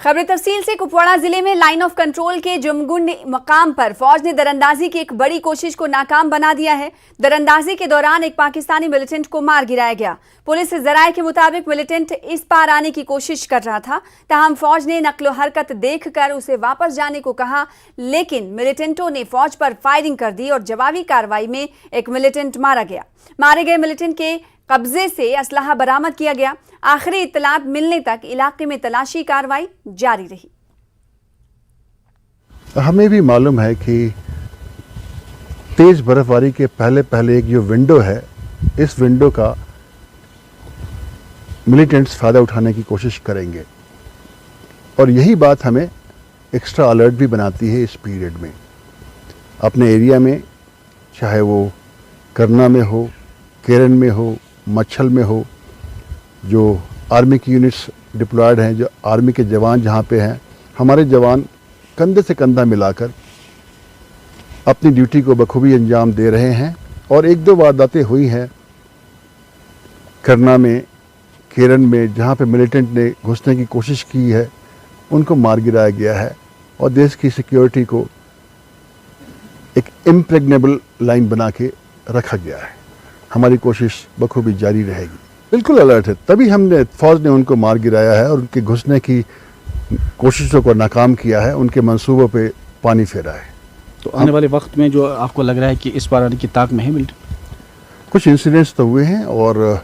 खबर तफसील से। कुपवाड़ा जिले में लाइन ऑफ कंट्रोल के जुमगुंड मकाम पर फौज ने दरअंदाजी की एक बड़ी कोशिश को नाकाम बना दिया है। दरअंदाजी के दौरान एक पाकिस्तानी मिलिटेंट को मार गिराया गया। पुलिस जराये के मुताबिक मिलिटेंट इस पार आने की कोशिश कर रहा था, ताहम फौज ने नक्लो हरकत देखकर उसे वापस जाने को कहा, लेकिन मिलिटेंटों ने फौज पर फायरिंग कर दी और जवाबी कार्रवाई में एक मिलिटेंट मारा गया। मारे गए मिलिटेंट के कब्जे से असलहा बरामद किया गया। आखिरी इत्तलात मिलने तक इलाके में तलाशी कार्रवाई जारी रही। हमें भी मालूम है कि तेज बर्फबारी के पहले एक जो विंडो है, इस विंडो का मिलिटेंट्स फायदा उठाने की कोशिश करेंगे और यही बात हमें एक्स्ट्रा अलर्ट भी बनाती है। इस पीरियड में अपने एरिया में, चाहे वो करना में हो, केरन में हो, मच्छल में हो, जो आर्मी की यूनिट्स डिप्लॉयड हैं, जो आर्मी के जवान जहाँ पे हैं, हमारे जवान कंधे से कंधा मिलाकर अपनी ड्यूटी को बखूबी अंजाम दे रहे हैं। और एक दो वारदातें हुई हैं करना में, केरन में, जहाँ पे मिलिटेंट ने घुसने की कोशिश की है, उनको मार गिराया गया है और देश की सिक्योरिटी को एक इम्प्रेग्नेबल लाइन बना के रखा गया है। हमारी कोशिश बखूबी जारी रहेगी। बिल्कुल अलर्ट है, तभी हमने फौज ने उनको मार गिराया है और उनके घुसने की कोशिशों को नाकाम किया है, उनके मंसूबों पे पानी फेरा है। तो आने वाले वक्त में जो आपको लग रहा है कि इस बार आने की ताक में है मिलिटेंट? कुछ इंसिडेंट्स तो हुए हैं और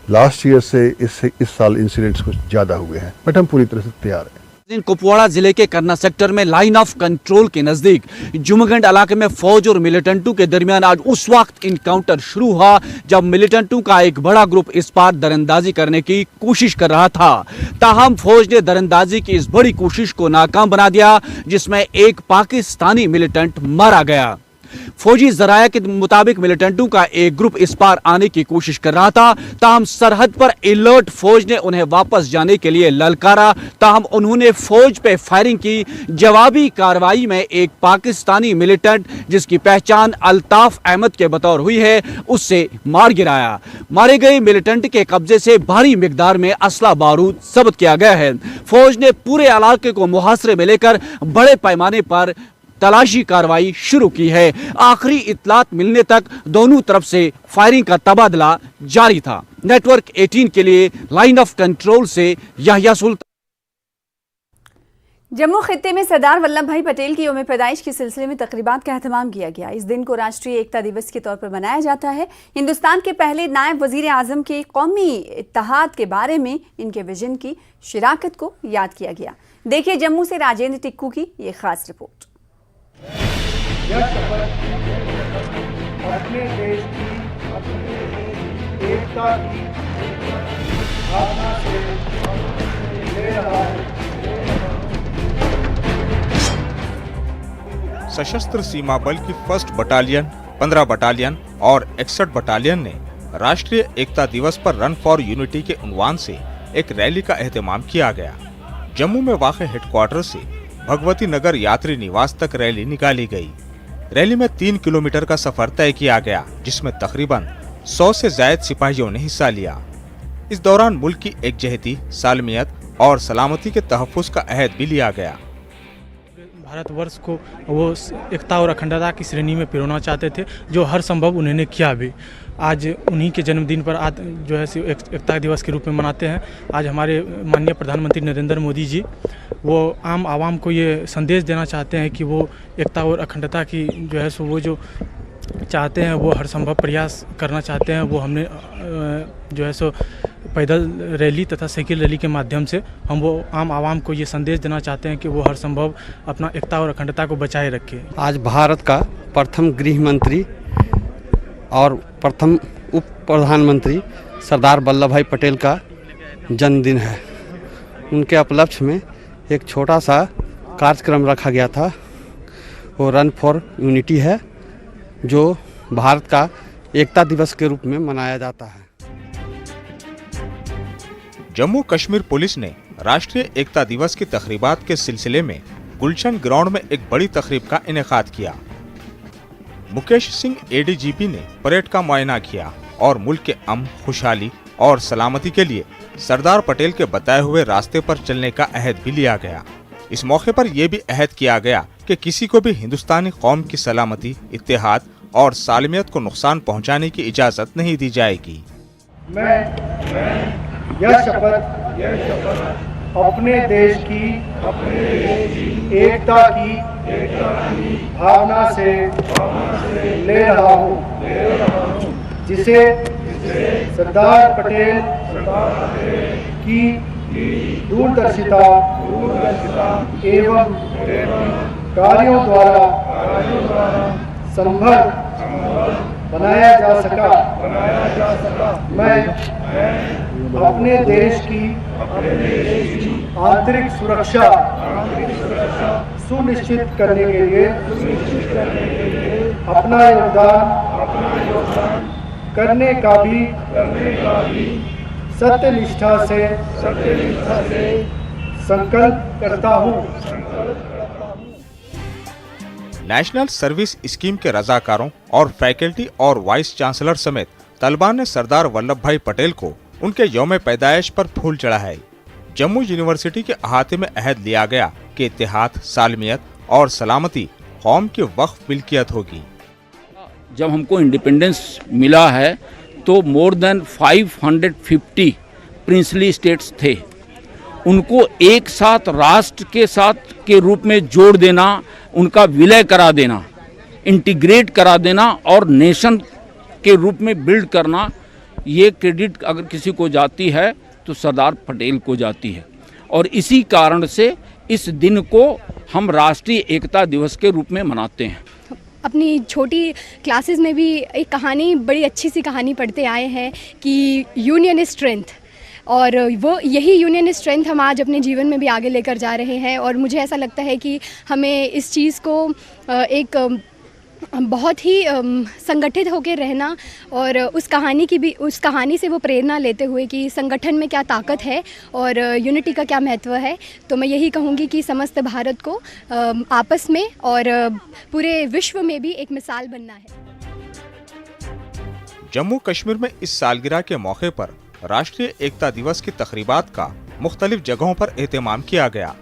लास्ट ईयर से इस साल इंसिडेंट्स कुछ ज़्यादा हुए हैं, बट हम पूरी तरह से तैयार हैं। कुपवाड़ा जिले के करना सेक्टर में लाइन ऑफ कंट्रोल के नजदीक जुमगंड इलाके में फौज और मिलिटेंटों के दरमियान आज उस वक्त इनकाउंटर शुरू हुआ जब मिलिटेंटों का एक बड़ा ग्रुप इस पार दरअंदाजी करने की कोशिश कर रहा था। ताहम फौज ने दरअंदाजी की इस बड़ी कोशिश को नाकाम बना दिया, जिसमें एक पाकिस्तानी मिलिटेंट मारा गया। फौजी जराया के मुताबिक मिलिटेंटों का एक ग्रुप इस पार आने की कोशिश कर रहा था, ताहम सरहद पर अलर्ट फौज ने उन्हें वापस जाने के लिए ललकारा, ताहम उन्होंने फौज पे फायरिंग की। जवाबी कार्रवाई में एक पाकिस्तानी मिलिटेंट जिसकी पहचान अल्ताफ अहमद के बतौर हुई है, उससे मार गिराया। मारे गए मिलिटेंट के कब्जे से भारी मिकदार में असला बारूद जब्त किया गया है। फौज ने पूरे इलाके को मुहासरे में लेकर बड़े पैमाने पर तलाशी कार्रवाई शुरू की है। आखिरी इत्तलात मिलने तक दोनों तरफ से फायरिंग का तबादला जारी था। नेटवर्क 18 के लिए लाइन ऑफ कंट्रोल से याहिया सुल्तान। जम्मू खित्ते में सरदार वल्लभ भाई पटेल की यौम पैदाइश के सिलसिले में तकरीबात का एहतमाम किया गया। इस दिन को राष्ट्रीय एकता दिवस के तौर पर मनाया जाता है। हिंदुस्तान के पहले नायब वजीर आजम के कौमी इत्तेहाद के बारे में इनके विजन की शिराकत को याद किया गया। देखिए जम्मू से राजेंद्र टिक्कू की ये खास रिपोर्ट। अपने देश की एकता की भावना से ले रहा है। सशस्त्र सीमा बल की 1st बटालियन, 15 बटालियन और 61 बटालियन ने राष्ट्रीय एकता दिवस पर रन फॉर यूनिटी के उन्वान से एक रैली का एहतमाम किया गया। जम्मू में वाक़ हेडक्वार्टर से भगवती नगर यात्री निवास तक रैली निकाली गई। रैली में 3 किलोमीटर का सफर तय किया गया, जिसमें तकरीबन 100 से ज्यादा सिपाहियों ने हिस्सा लिया। इस दौरान मुल्क की एकजहती, सालमियत और सलामती के तहफ़्फ़ुज़ का अहद भी लिया गया। भारतवर्ष को वो एकता और अखंडता की श्रेणी में पिरोना चाहते थे, जो हर संभव उन्होंने किया भी। आज उन्हीं के जन्मदिन पर आज जो है एकता दिवस के रूप में मनाते हैं। आज हमारे माननीय प्रधानमंत्री नरेंद्र मोदी जी वो आम आवाम को ये संदेश देना चाहते हैं कि वो एकता और अखंडता की जो है वो जो चाहते हैं, वो हर संभव प्रयास करना चाहते हैं। वो हमने जो है सो पैदल रैली तथा साइकिल रैली के माध्यम से हम वो आम आवाम को ये संदेश देना चाहते हैं कि वो हर संभव अपना एकता और अखंडता को बचाए रखें। आज भारत का प्रथम गृह मंत्री और प्रथम उप प्रधानमंत्री सरदार वल्लभ भाई पटेल का जन्मदिन है। उनके उपलक्ष्य में एक छोटा सा कार्यक्रम रखा गया था, वो रन फॉर यूनिटी है, जो भारत का एकता दिवस के रूप में मनाया जाता है। जम्मू कश्मीर पुलिस ने राष्ट्रीय एकता दिवस की तकरीबात के सिलसिले में गुलशन ग्राउंड में एक बड़ी तकरीब का इनेकाद किया। मुकेश सिंह एडीजीपी ने परेड का मुआयना किया और मुल्क के अमन, खुशहाली और सलामती के लिए सरदार पटेल के बताए हुए रास्ते पर चलने का अहद भी लिया गया। इस मौके पर यह भी अहद किया गया कि किसी को भी हिंदुस्तानी कौम की सलामती, इत्तेहाद और सालमियत को नुकसान पहुंचाने की इजाजत नहीं दी जाएगी। मैं यह शपथ अपने देश की एकता की भावना से ले रहा हूँ, जिसे सरदार पटेल की दूरदर्शिता एवं कार्यों द्वारा संभव बनाया जा सका। मैं अपने देश की आंतरिक सुरक्षा सुनिश्चित करने के लिए अपना योगदान करने का भी सत्यनिष्ठा से संकल्प करता हूँ। नेशनल सर्विस स्कीम के रजाकारों और फैकल्टी और वाइस चांसलर समेत तलबा ने सरदार वल्लभ भाई पटेल को उनके यौम पैदाइश पर फूल चढ़ाए। जम्मू यूनिवर्सिटी के अहाते में अहद लिया गया कि इत्तेहाद, सालमियत और सलामती कौम की वक्फ मिल्कियत होगी। जब हमको इंडिपेंडेंस मिला है तो मोर देन 550 प्रिंसली स्टेट्स थे, उनको एक साथ राष्ट्र के साथ के रूप में जोड़ देना, उनका विलय करा देना, इंटीग्रेट करा देना और नेशन के रूप में बिल्ड करना, ये क्रेडिट अगर किसी को जाती है तो सरदार पटेल को जाती है। और इसी कारण से इस दिन को हम राष्ट्रीय एकता दिवस के रूप में मनाते हैं। अपनी छोटी क्लासेस में भी एक कहानी, बड़ी अच्छी सी कहानी पढ़ते आए हैं कि यूनियन इज स्ट्रेंथ, और वो यही यूनियन स्ट्रेंथ हम आज अपने जीवन में भी आगे लेकर जा रहे हैं। और मुझे ऐसा लगता है कि हमें इस चीज़ को एक बहुत ही संगठित होकर रहना और उस कहानी से वो प्रेरणा लेते हुए कि संगठन में क्या ताकत है और यूनिटी का क्या महत्व है। तो मैं यही कहूँगी कि समस्त भारत को आपस में और पूरे विश्व में भी एक मिसाल बनना है। जम्मू कश्मीर में इस सालगिरह के मौके पर राष्ट्रीय एकता दिवस की तकरीबात का मुख्तलिफ जगहों पर एहतमाम किया गया।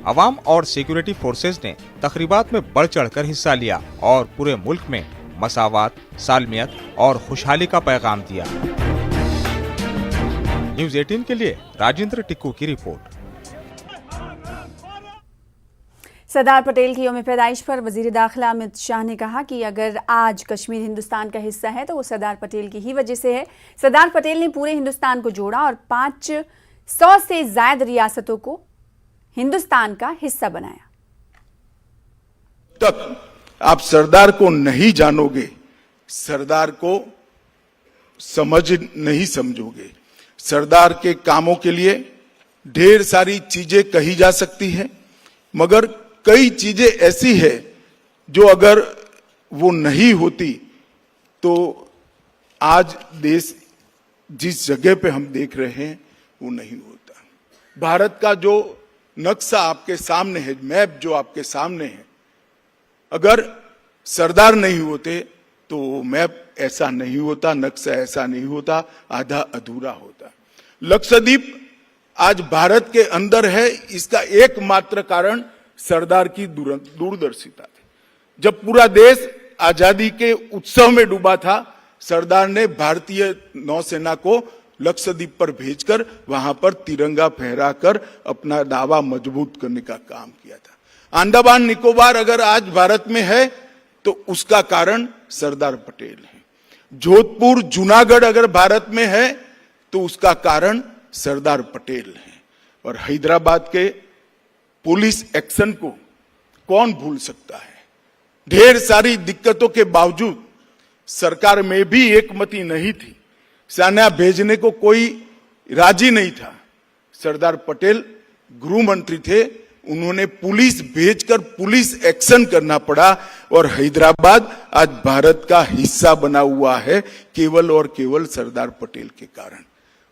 अवाम और सिक्योरिटी फोर्सेज ने तकरीबात में बढ़ चढ़कर हिस्सा लिया और पूरे मुल्क में मसावात, सालमियत और खुशहाली का पैगाम दिया। न्यूज़ 18 के लिए राजेंद्र टिक्कू की रिपोर्ट। सरदार पटेल की यौम पैदाइश पर वजीर दाखिला अमित शाह ने कहा कि अगर आज कश्मीर हिंदुस्तान का हिस्सा है तो वो सरदार पटेल की ही वजह से है। सरदार पटेल ने पूरे हिंदुस्तान को जोड़ा और 500 से ज्यादा रियासतों को हिंदुस्तान का हिस्सा बनाया। तक आप सरदार को नहीं जानोगे, सरदार को नहीं समझोगे। सरदार के कामों के लिए ढेर सारी चीजें कही जा सकती हैं, मगर कई चीजें ऐसी है जो अगर वो नहीं होती तो आज देश जिस जगह पे हम देख रहे हैं वो नहीं होता। भारत का जो नक्शा आपके सामने है, मैप जो आपके सामने है, अगर सरदार नहीं होते तो मैप ऐसा नहीं होता, नक्शा ऐसा नहीं होता, आधा अधूरा होता। लक्षद्वीप आज भारत के अंदर है, इसका एकमात्र कारण सरदार की दूरदर्शिता थी। जब पूरा देश आजादी के उत्सव में डूबा था, सरदार ने भारतीय नौसेना को लक्षद्वीप पर भेजकर वहां पर तिरंगा फहराकर अपना दावा मजबूत करने का काम किया था। अंडमान निकोबार अगर आज भारत में है तो उसका कारण सरदार पटेल है। जोधपुर, जूनागढ़ अगर भारत में है तो उसका कारण सरदार पटेल है। और हैदराबाद के पुलिस एक्शन को कौन भूल सकता है। ढेर सारी दिक्कतों के बावजूद सरकार में भी एकमति नहीं थी, सेना भेजने को कोई राजी नहीं था। सरदार पटेल गृह मंत्री थे, उन्होंने पुलिस भेजकर पुलिस एक्शन करना पड़ा और हैदराबाद आज भारत का हिस्सा बना हुआ है केवल और केवल सरदार पटेल के कारण।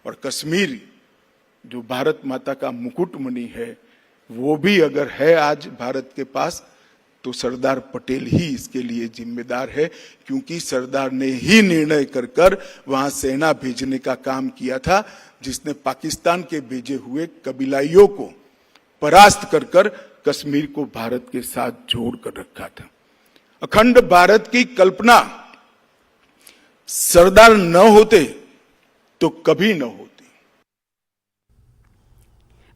और कश्मीर जो भारत माता का मुकुटमणि है वो भी अगर है आज भारत के पास तो सरदार पटेल ही इसके लिए जिम्मेदार है, क्योंकि सरदार ने ही निर्णय कर वहां सेना भेजने का काम किया था। जिसने पाकिस्तान के भेजे हुए कबीलाइयों को परास्त कर कर कश्मीर को भारत के साथ जोड़ कर रखा था। अखंड भारत की कल्पना सरदार न होते तो कभी न होती।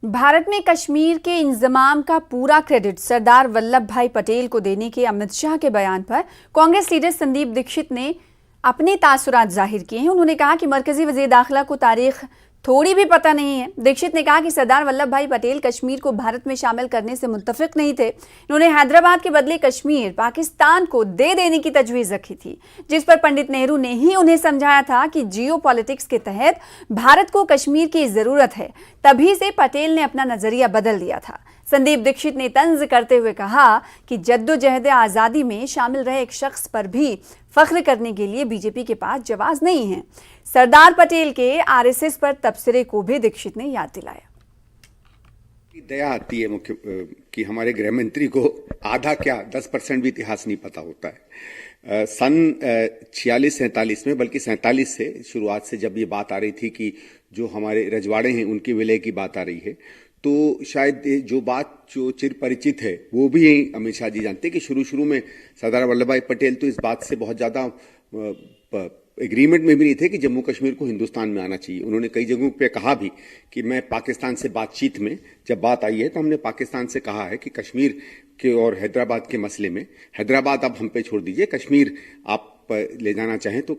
भारत में कश्मीर के इंजमाम का पूरा क्रेडिट सरदार वल्लभ भाई पटेल को देने के अमित शाह के बयान पर कांग्रेस लीडर संदीप दीक्षित ने अपने तासुरात जाहिर किए हैं। उन्होंने कहा कि मरकजी वज़ीर दाखिला को तारीख थोड़ी भी पता नहीं है। दीक्षित ने कहा कि सरदार वल्लभ भाई पटेल कश्मीर को भारत में शामिल करने से मुत्तफिक नहीं थे। इन्होंने हैदराबाद के बदले कश्मीर पाकिस्तान को दे देने की तजवीज़ रखी थी, जिस पर पंडित नेहरू ने ही उन्हें समझाया था कि जियो पॉलिटिक्स के तहत भारत को कश्मीर की ज़रूरत है। तभी से पटेल ने अपना नजरिया बदल दिया था। संदीप दीक्षित ने तंज करते हुए कहा कि जद्दोजहद आज़ादी में शामिल रहे एक शख्स पर भी फख्र करने के लिए बीजेपी के पास जवाब नहीं है। सरदार पटेल के आरएसएस पर तबसरे को भी दीक्षित ने याद दिलाया। दया आती है मुख्य कि हमारे गृह मंत्री को आधा क्या 10% भी इतिहास नहीं पता होता है। सन 46-47 में, बल्कि 47 से शुरुआत से जब ये बात आ रही थी कि जो हमारे रजवाड़े हैं उनके विलय की बात आ रही है, तो शायद जो बात जो चिर परिचित है वो भी अमित शाह जी जानते हैं कि शुरू में सरदार वल्लभ भाई पटेल तो इस बात से बहुत ज्यादा एग्रीमेंट में भी नहीं थे कि जम्मू कश्मीर को हिंदुस्तान में आना चाहिए। उन्होंने कई जगहों पे कहा भी कि मैं पाकिस्तान से बातचीत में जब बात आई है तो हमने पाकिस्तान से कहा है कि कश्मीर के और हैदराबाद के मसले में, हैदराबाद आप हम पे छोड़ दीजिए, कश्मीर आप ले जाना चाहें तो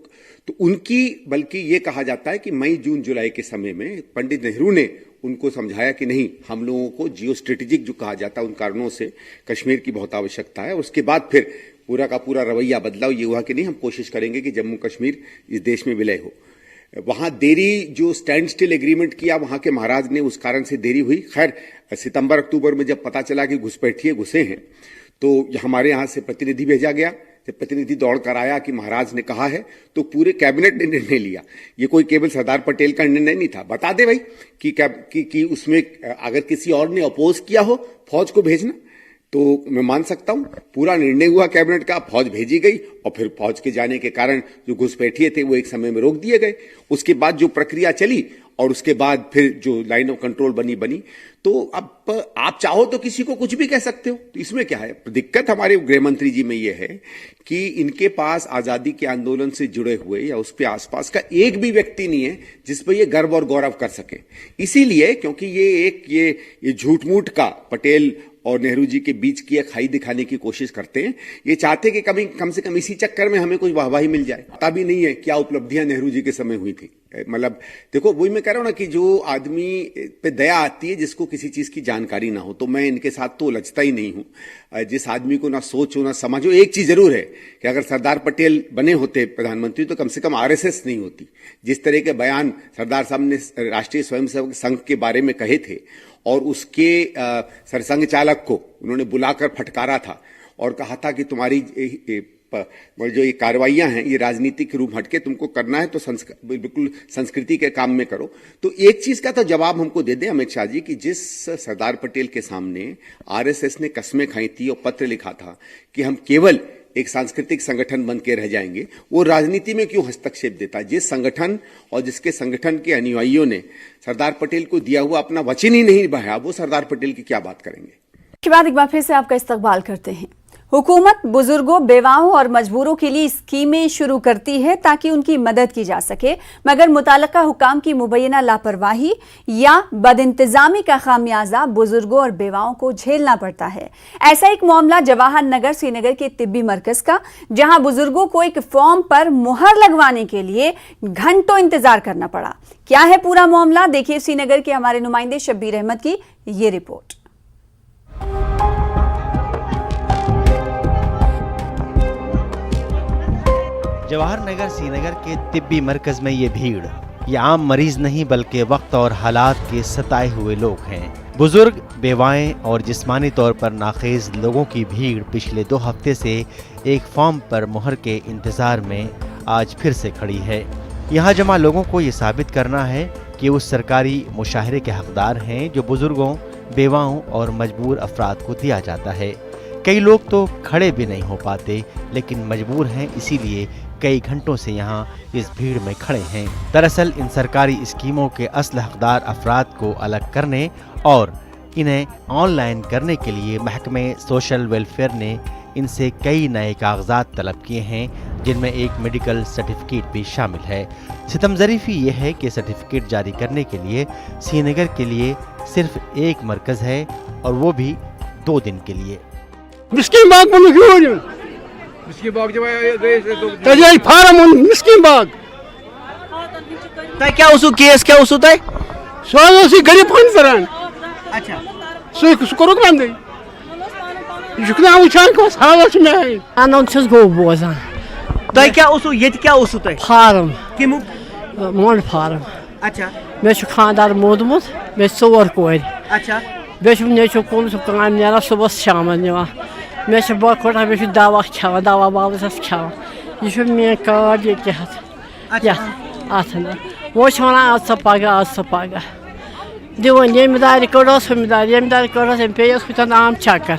उनकी, बल्कि ये कहा जाता है कि मई जून जुलाई के समय में पंडित नेहरू ने उनको समझाया कि नहीं, हम लोगों को जियो स्ट्रेटेजिक जो कहा जाता है उन कारणों से कश्मीर की बहुत आवश्यकता है। उसके बाद फिर पूरा का पूरा रवैया बदलाव ये हुआ कि नहीं, हम कोशिश करेंगे कि जम्मू कश्मीर इस देश में विलय हो। वहां देरी, जो स्टैंड स्टिल एग्रीमेंट किया वहां के महाराज ने, उस कारण से देरी हुई। खैर सितंबर अक्टूबर में जब पता चला कि घुसपैठिए घुसे हैं तो हमारे यहां से प्रतिनिधि भेजा गया। जब प्रतिनिधि दौड़ कर आया कि महाराज ने कहा है तो पूरे कैबिनेट ने निर्णय लिया। ये कोई केवल सरदार पटेल का निर्णय नहीं था। बता दे भाई कि उसमें अगर किसी और ने अपोज किया हो फौज को भेजना तो मैं मान सकता हूं। पूरा निर्णय हुआ कैबिनेट का, फौज भेजी गई और फिर फौज के जाने के कारण जो घुसपैठिए थे वो एक समय में रोक दिए गए। उसके बाद जो प्रक्रिया चली और उसके बाद फिर जो लाइन ऑफ कंट्रोल बनी तो अब आप चाहो तो किसी को कुछ भी कह सकते हो, तो इसमें क्या है। दिक्कत हमारे गृह मंत्री जी में यह है कि इनके पास आजादी के आंदोलन से जुड़े हुए या उसके आसपास का एक भी व्यक्ति नहीं है जिस पर ये गर्व और गौरव कर सके। इसीलिए क्योंकि ये झूठ मूठ का पटेल और नेहरू जी के बीच की खाई दिखाने की कोशिश करते हैं। ये चाहते कि कम से कम इसी चक्कर में हमें कुछ वाहवाही मिल जाए। पता भी नहीं है क्या उपलब्धियां नेहरू जी के समय हुई थी। मतलब देखो, वही मैं कह रहा हूं ना कि जो आदमी पे दया आती है जिसको किसी चीज की जानकारी ना हो, तो मैं इनके साथ तो उलझता ही नहीं हूं। जिस आदमी को ना सोच हो ना समझ हो, एक चीज जरूर है कि अगर सरदार पटेल बने होते प्रधानमंत्री तो कम से कम आरएसएस नहीं होती। जिस तरह के बयान सरदार साहब ने राष्ट्रीय स्वयंसेवक संघ के बारे में कहे थे और उसके सरसंघ चालक को उन्होंने बुलाकर फटकारा था और कहा था कि तुम्हारी जो ये कार्रवाइयां हैं ये राजनीतिक के रूप हटके तुमको करना है तो बिल्कुल संस्कृति के काम में करो। तो एक चीज का तो जवाब हमको दे दें अमित शाह जी कि जिस सरदार पटेल के सामने आरएसएस ने कस्में खाई थी और पत्र लिखा था कि हम केवल एक सांस्कृतिक संगठन बन के रह जाएंगे, वो राजनीति में क्यों हस्तक्षेप देता है। जिस संगठन और जिसके संगठन के अनुयायियों ने सरदार पटेल को दिया हुआ अपना वचन ही नहीं निभाया, वो सरदार पटेल की क्या बात करेंगे। के बाद एक बार फिर से आपका इस्तकबाल करते हैं। हुकूमत बुजुर्गों, बेवाओं और मजबूरों के लिए स्कीमें शुरू करती है ताकि उनकी मदद की जा सके, मगर मुताल्लिका हुकाम की मुबैना लापरवाही या बदइंतजामी का खामियाजा बुजुर्गों और बेवाओं को झेलना पड़ता है। ऐसा एक मामला जवाहर नगर श्रीनगर के तिब्बी मरकज का, जहां बुजुर्गों को एक फॉर्म पर मुहर लगवाने के लिए घंटों इंतजार करना पड़ा। क्या है पूरा मामला, देखिए श्रीनगर के हमारे नुमाइंदे शब्बीर अहमद की ये रिपोर्ट। जवाहर नगर श्रीनगर के तिब्बी मरकज में ये भीड़, ये आम मरीज नहीं बल्कि वक्त और हालात के सताए हुए लोग हैं। बुजुर्ग, बेवाएं और जिस्मानी तौर पर नाखेज लोगों की भीड़ पिछले 2 हफ्ते से एक फॉर्म पर मुहर के इंतजार में आज फिर से खड़ी है। यहाँ जमा लोगों को ये साबित करना है कि उस सरकारी मुशाहरे के हकदार हैं जो बुजुर्गों, बेवाओं और मजबूर अफराद को दिया जाता है। कई लोग तो खड़े भी नहीं हो पाते, लेकिन मजबूर हैं, इसीलिए कई घंटों से यहाँ इस भीड़ में खड़े हैं। दरअसल इन सरकारी स्कीमों के असल हकदार अफराद को अलग करने और इन्हें ऑनलाइन करने के लिए महकमे सोशल वेलफेयर ने इनसे कई नए कागजात तलब किए हैं, जिनमें एक मेडिकल सर्टिफिकेट भी शामिल है। सितम ज़रीफ़ी ये है कि सर्टिफिकेट जारी करने के लिए श्रीनगर के लिए सिर्फ एक मरकज़ है, और वो भी 2 दिन के लिए। मिस्किन बाग फार्म मिस्किन बाग क्या उसू केस क्या उसू तय सो गरीब पान करान अच्छा सो करो काम दे जुकना उछान को हालत में आनंद छस गो बोजान तय क्या उसू ये क्या उसू तय फार्म किमु मोन फार्म अच्छा मे छु खानदार मोदमुत मे सोवर कोर अच्छा मे छु ने छु कोन छु काम नेरा सुबह शाम नेवा मे छु बकोटा मे छु दवा खावा दवा बाबस खावा ये छु मे कार्ड ये क्या अच्छा आथना वो छना आज सपागा दिवन येमदारी करो पे खुदा नाम चक्कर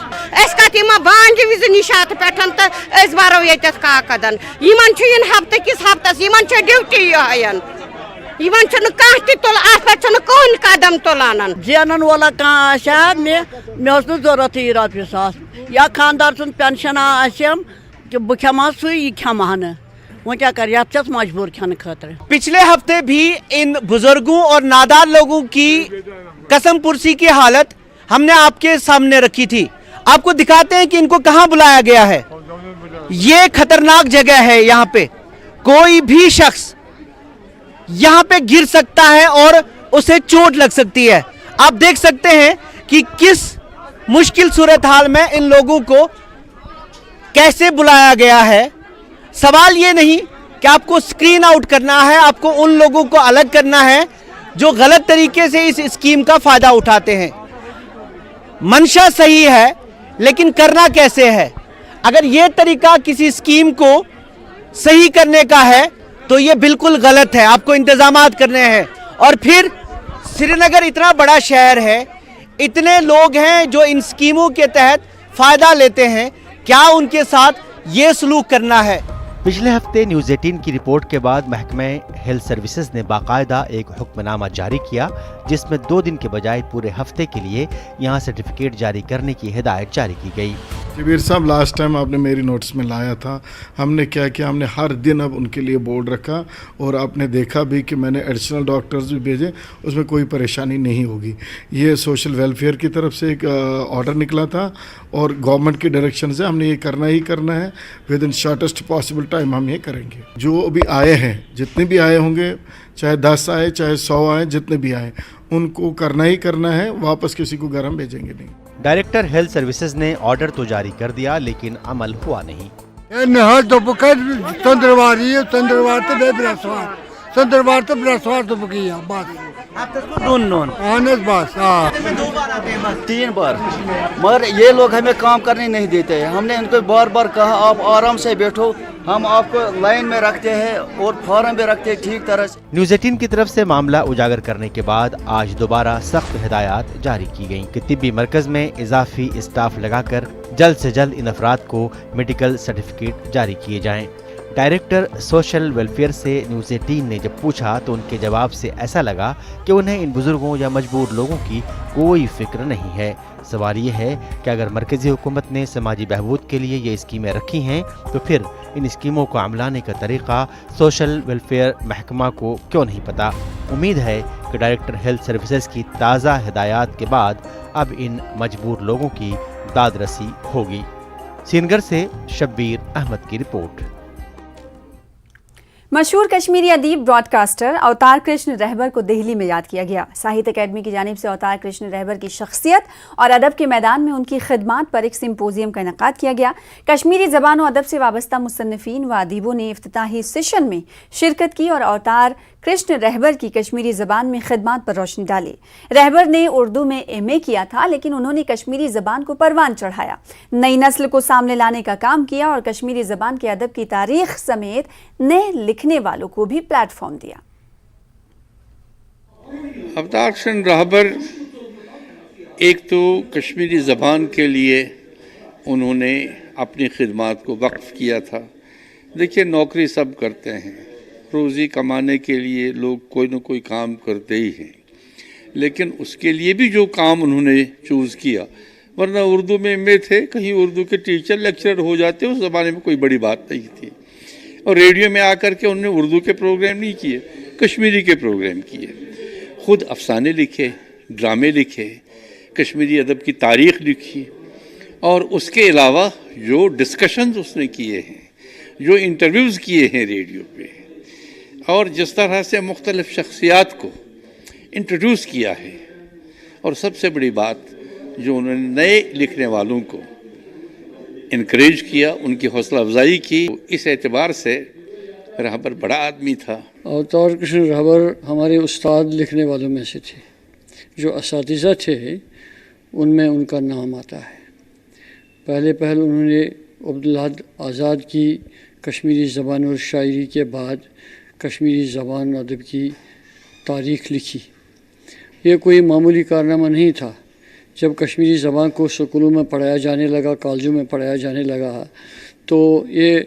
तिमा बांज विज निशात पेठन त एस बारो येतस काकदन यमन छु इन हफ्ते किस हफ्तस यमन छु ड्यूटी यहयन यमन छु काह ति तोल आस पर छु कोन कदम तोलानन जेनन वाला का आशा मे ओस न जरूरत ही रात सास या खानदार सुन पेंशन आसम कि बह खमा सुई खमान वो क्या कर यात्रा मजबूर खाने खातिर। पिछले हफ्ते भी इन बुजुर्गों और नादार लोगों की कसम पुरसी की हालत हमने आपके सामने रखी थी। आपको दिखाते हैं कि इनको कहां बुलाया गया है। ये खतरनाक जगह है, यहाँ पे कोई भी शख्स यहाँ पे गिर सकता है और उसे चोट लग सकती है। आप देख सकते हैं कि किस मुश्किल सूरत हाल में इन लोगों को कैसे बुलाया गया है। सवाल ये नहीं कि आपको स्क्रीन आउट करना है, आपको उन लोगों को अलग करना है जो गलत तरीके से इस स्कीम का फायदा उठाते हैं। मंशा सही है, लेकिन करना कैसे है। अगर ये तरीका किसी स्कीम को सही करने का है तो ये बिल्कुल गलत है। आपको इंतजामात करने हैं। और फिर श्रीनगर इतना बड़ा शहर है, इतने लोग हैं जो इन स्कीमों के तहत फायदा लेते हैं, क्या उनके साथ ये सलूक करना है। पिछले हफ्ते न्यूज़ 18 की रिपोर्ट के बाद महकमे हेल्थ सर्विसेज ने बाकायदा एक हुक्मनामा जारी किया, जिसमें 2 दिन के बजाय पूरे हफ्ते के लिए यहाँ सर्टिफिकेट जारी करने की हिदायत जारी की गई। शबीर साहब, लास्ट टाइम आपने मेरी नोट्स में लाया था, हमने क्या किया, हमने हर दिन अब उनके लिए बोर्ड रखा और आपने देखा भी कि मैंने एडिशनल डॉक्टर्स भी भेजे, उसमें कोई परेशानी नहीं होगी। ये सोशल वेलफेयर की तरफ से एक ऑर्डर निकला था और गवर्नमेंट की डायरेक्शन से हमने ये करना ही करना है। With in shortest possible time हम ये करेंगे। जो अभी आए हैं, जितने भी आए होंगे, चाहे 10 आए चाहे 100 आए, जितने भी आए, उनको करना ही करना है। वापस किसी को घर हम भेजेंगे नहीं। डायरेक्टर हेल्थ सर्विसेज ने ऑर्डर तो जारी कर दिया, लेकिन अमल हुआ नहीं। चंद्रवार तो बृहस्पतिवार तो बुकिया बस बस 3 बार, मगर ये लोग हमें काम करने नहीं देते हैं। हमने इनको बार बार कहा आप आराम से बैठो, हम आपको लाइन में रखते हैं और फॉर्म भी रखते हैं ठीक तरह से। न्यूज़ 18 की तरफ से मामला उजागर करने के बाद आज दोबारा सख्त हिदायत जारी की गई कि तिब्बी मरकज में इजाफी स्टाफ लगाकर जल्द से जल्द इन अफराद को मेडिकल सर्टिफिकेट जारी किए जाएं। डायरेक्टर सोशल वेलफेयर से न्यूज़ 18 ने जब पूछा तो उनके जवाब से ऐसा लगा कि उन्हें इन बुजुर्गों या मजबूर लोगों की कोई फिक्र नहीं है। सवाल ये है कि अगर मरकजी हुकूमत ने समाजी बहबूद के लिए ये स्कीमें रखी हैं तो फिर इन स्कीमों को अमलाने का तरीक़ा सोशल वेलफेयर महकमा को क्यों नहीं पता। उम्मीद है कि डायरेक्टर हेल्थ सर्विसेज की ताज़ा हिदायत के बाद अब इन मजबूर लोगों की दादरसी होगी। श्रीनगर से शब्बीर अहमद की रिपोर्ट। मशहूर कश्मीरी अदीब ब्रॉडकास्टर अवतार कृष्ण रहबर को दिल्ली में याद किया गया। साहित्य अकेडमी की जानिब से अवतार कृष्ण रहबर की शख्सियत और अदब के मैदान में उनकी खिदमात पर एक सिम्पोजियम का इनेकाद किया गया। कश्मीरी ज़बान और अदब से वाबस्ता मुसन्निफीन व अदीबों ने इफ्तिताही सेशन में शिरकत की और अवतार कृष्ण रहबर की कश्मीरी ज़बान में खिदमात पर रोशनी डाली। रहबर ने उर्दू में MA किया था, लेकिन उन्होंने कश्मीरी ज़बान को परवान चढ़ाया, नई नस्ल को सामने लाने का काम किया और कश्मीरी ज़बान के अदब की तारीख समेत नए लिखने वालों को भी प्लेटफॉर्म दिया। अवतार कृष्ण रहबर एक तो कश्मीरी ज़बान के लिए उन्होंने अपनी खिदमत को वक्फ किया था। देखिए, नौकरी सब करते हैं, रोज़ी कमाने के लिए लोग कोई न कोई काम करते ही हैं, लेकिन उसके लिए भी जो काम उन्होंने चूज़ किया, वरना उर्दू में एमए थे, कहीं उर्दू के टीचर लेक्चरर हो जाते, उस ज़माने में कोई बड़ी बात नहीं थी। और रेडियो में आकर के उन्होंने उर्दू के प्रोग्राम नहीं किए, कश्मीरी के प्रोग्राम किए। खुद अफसाने लिखे, ड्रामे लिखे, कश्मीरी अदब की तारीख़ लिखी, और उसके अलावा जो डिस्कशंस उसने किए हैं, जो इंटरव्यूज़ किए हैं रेडियो पे, और जिस तरह से मुख्तलिफ शख्सियात को इंट्रोड्यूस किया है, और सबसे बड़ी बात जो उन्होंने नए लिखने वालों को इनकरेज किया, उनकी हौसला अफजाई की। इस एतबार से रहबर बड़ा आदमी था। अवतार कृष्ण रहबर हमारे उस्ताद लिखने वालों में से थे, जो असातिज़ा थे उनमें उनका नाम आता है। पहले उन्होंने अब्दुल हद आज़ाद की कश्मीरी ज़बान और शायरी के बाद कश्मीरी ज़बान अदब की तारीख़ लिखी। ये कोई मामूली कारनामा नहीं था। जब कश्मीरी ज़बान को स्कूलों में पढ़ाया जाने लगा, कॉलेजों में पढ़ाया जाने लगा, तो ये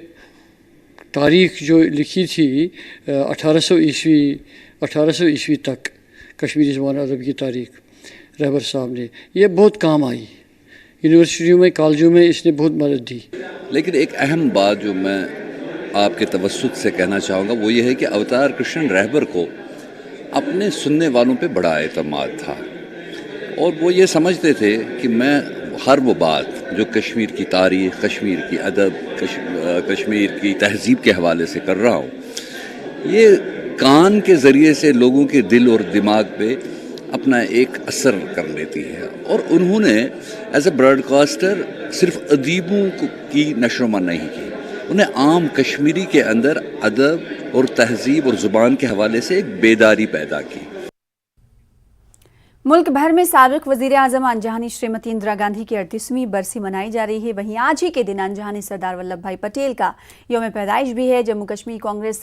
तारीख़ जो लिखी थी 1800 ईस्वी तक कश्मीरी ज़बान अदब की तारीख़ रहबर साहब ने, ये बहुत काम आई। यूनिवर्सिटियों में, कॉलेजों में इसने बहुत मदद दी। लेकिन एक अहम बात जो मैं आपके तवस्सुत से कहना चाहूँगा वो ये है कि अवतार कृष्ण रहबर को अपने सुनने वालों पे बड़ा एतमाद था, और वो ये समझते थे कि मैं हर वो बात जो कश्मीर की तारीख़, कश्मीर की अदब, कश्मीर की तहज़ीब के हवाले से कर रहा हूँ, ये कान के ज़रिए से लोगों के दिल और दिमाग पे अपना एक असर कर लेती है। और उन्होंने एज ए ब्रॉडकास्टर सिर्फ अदीबों की नशोमा नहीं की, उन्हें आम कश्मीरी के अंदर अदब और तहज़ीब और ज़ुबान के हवाले से एक बेदारी पैदा की। मुल्क भर में साबिक वज़ीर आज़म अनजहानी श्रीमती इंदिरा गांधी की 38वीं बरसी मनाई जा रही है। वहीं आज ही के दिन अनजहानी सरदार वल्लभ भाई पटेल का यौम पैदाइश भी है। जम्मू कश्मीर कांग्रेस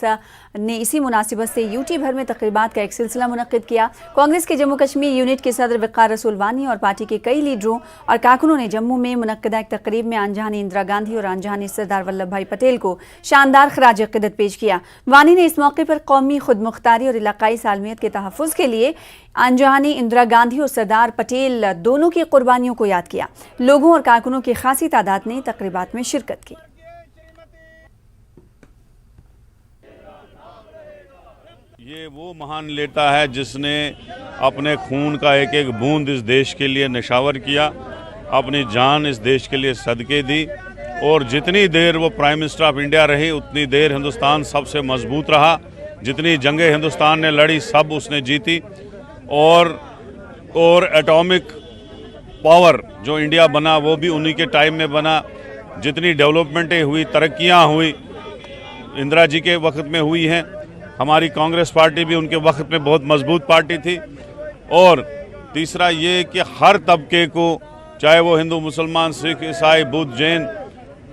ने इसी मुनासिबत से यूटी भर में तकरीबात का एक सिलसिला मुनक्किद किया। कांग्रेस के जम्मू कश्मीर यूनिट के सदर वक़ार रसूल वानी और पार्टी के कई लीडरों और कारकुनों ने जम्मू में मुनक्किदा एक तकरीब में अनजहानी इंदिरा गांधी और अनजहानी सरदार वल्लभ भाई पटेल को शानदार खराज अक़ीदत पेश किया। वानी ने इस मौके पर कौमी खुद मुख्तारी और इलाकाई सालमियत के तहफ़्फ़ुज़ के लिए अनजहानी इंदिरा गांधी और सरदार पटेल दोनों की कुर्बानियों को याद किया। लोगों और कारकुनों की खासी तादाद ने तकरीबात में शिरकत की। ये वो महान नेता है जिसने अपने खून का एक एक बूंद इस देश के लिए निशावर किया, अपनी जान इस देश के लिए सदके दी, और जितनी देर वो प्राइम मिनिस्टर ऑफ इंडिया रही उतनी देर हिंदुस्तान सबसे मजबूत रहा। जितनी जंगें हिंदुस्तान ने लड़ी सब उसने जीती, और एटॉमिक पावर जो इंडिया बना वो भी उन्हीं के टाइम में बना। जितनी डेवलपमेंटें हुई, तरक्कियां हुई, इंदिरा जी के वक्त में हुई हैं। हमारी कांग्रेस पार्टी भी उनके वक्त में बहुत मजबूत पार्टी थी। और तीसरा ये कि हर तबके को, चाहे वो हिंदू, मुसलमान, सिख, ईसाई, बुद्ध, जैन,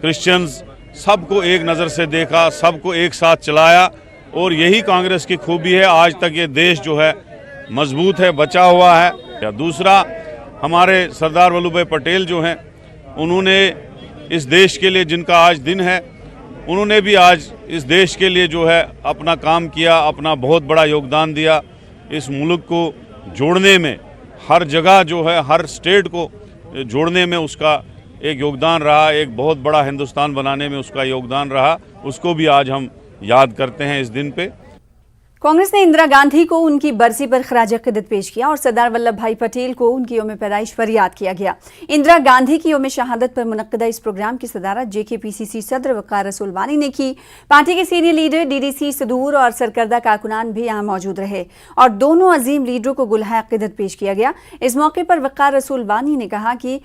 क्रिश्चियंस, सबको एक नज़र से देखा, सबको एक साथ चलाया, और यही कांग्रेस की खूबी है। आज तक ये देश जो है मजबूत है, बचा हुआ है। या दूसरा, हमारे सरदार वल्लभ भाई पटेल जो हैं, उन्होंने इस देश के लिए, जिनका आज दिन है, उन्होंने भी आज इस देश के लिए जो है अपना काम किया, अपना बहुत बड़ा योगदान दिया। इस मुल्क को जोड़ने में, हर जगह जो है, हर स्टेट को जोड़ने में उसका एक योगदान रहा, एक बहुत बड़ा हिंदुस्तान बनाने में उसका योगदान रहा। उसको भी आज हम याद करते हैं इस दिन पे। कांग्रेस ने इंदिरा गांधी को उनकी बरसी पर खराज अक़ीदत पेश किया और सरदार वल्लभ भाई पटेल को उनकी यौम पैदाइश पर याद किया गया। इंदिरा गांधी की यौम शहादत पर मुनक्किदा इस प्रोग्राम की सदारत JKPCC सदर वक़ार रसूल वानी ने की। पार्टी के सीनियर लीडर DDC सदूर और सरकर्दा कारकुनान भी यहाँ मौजूद रहे और दोनों अजीम लीडरों को गुलहा अक़ीदत पेश किया गया। इस मौके पर वक़ार रसूल वानी ने कहा कि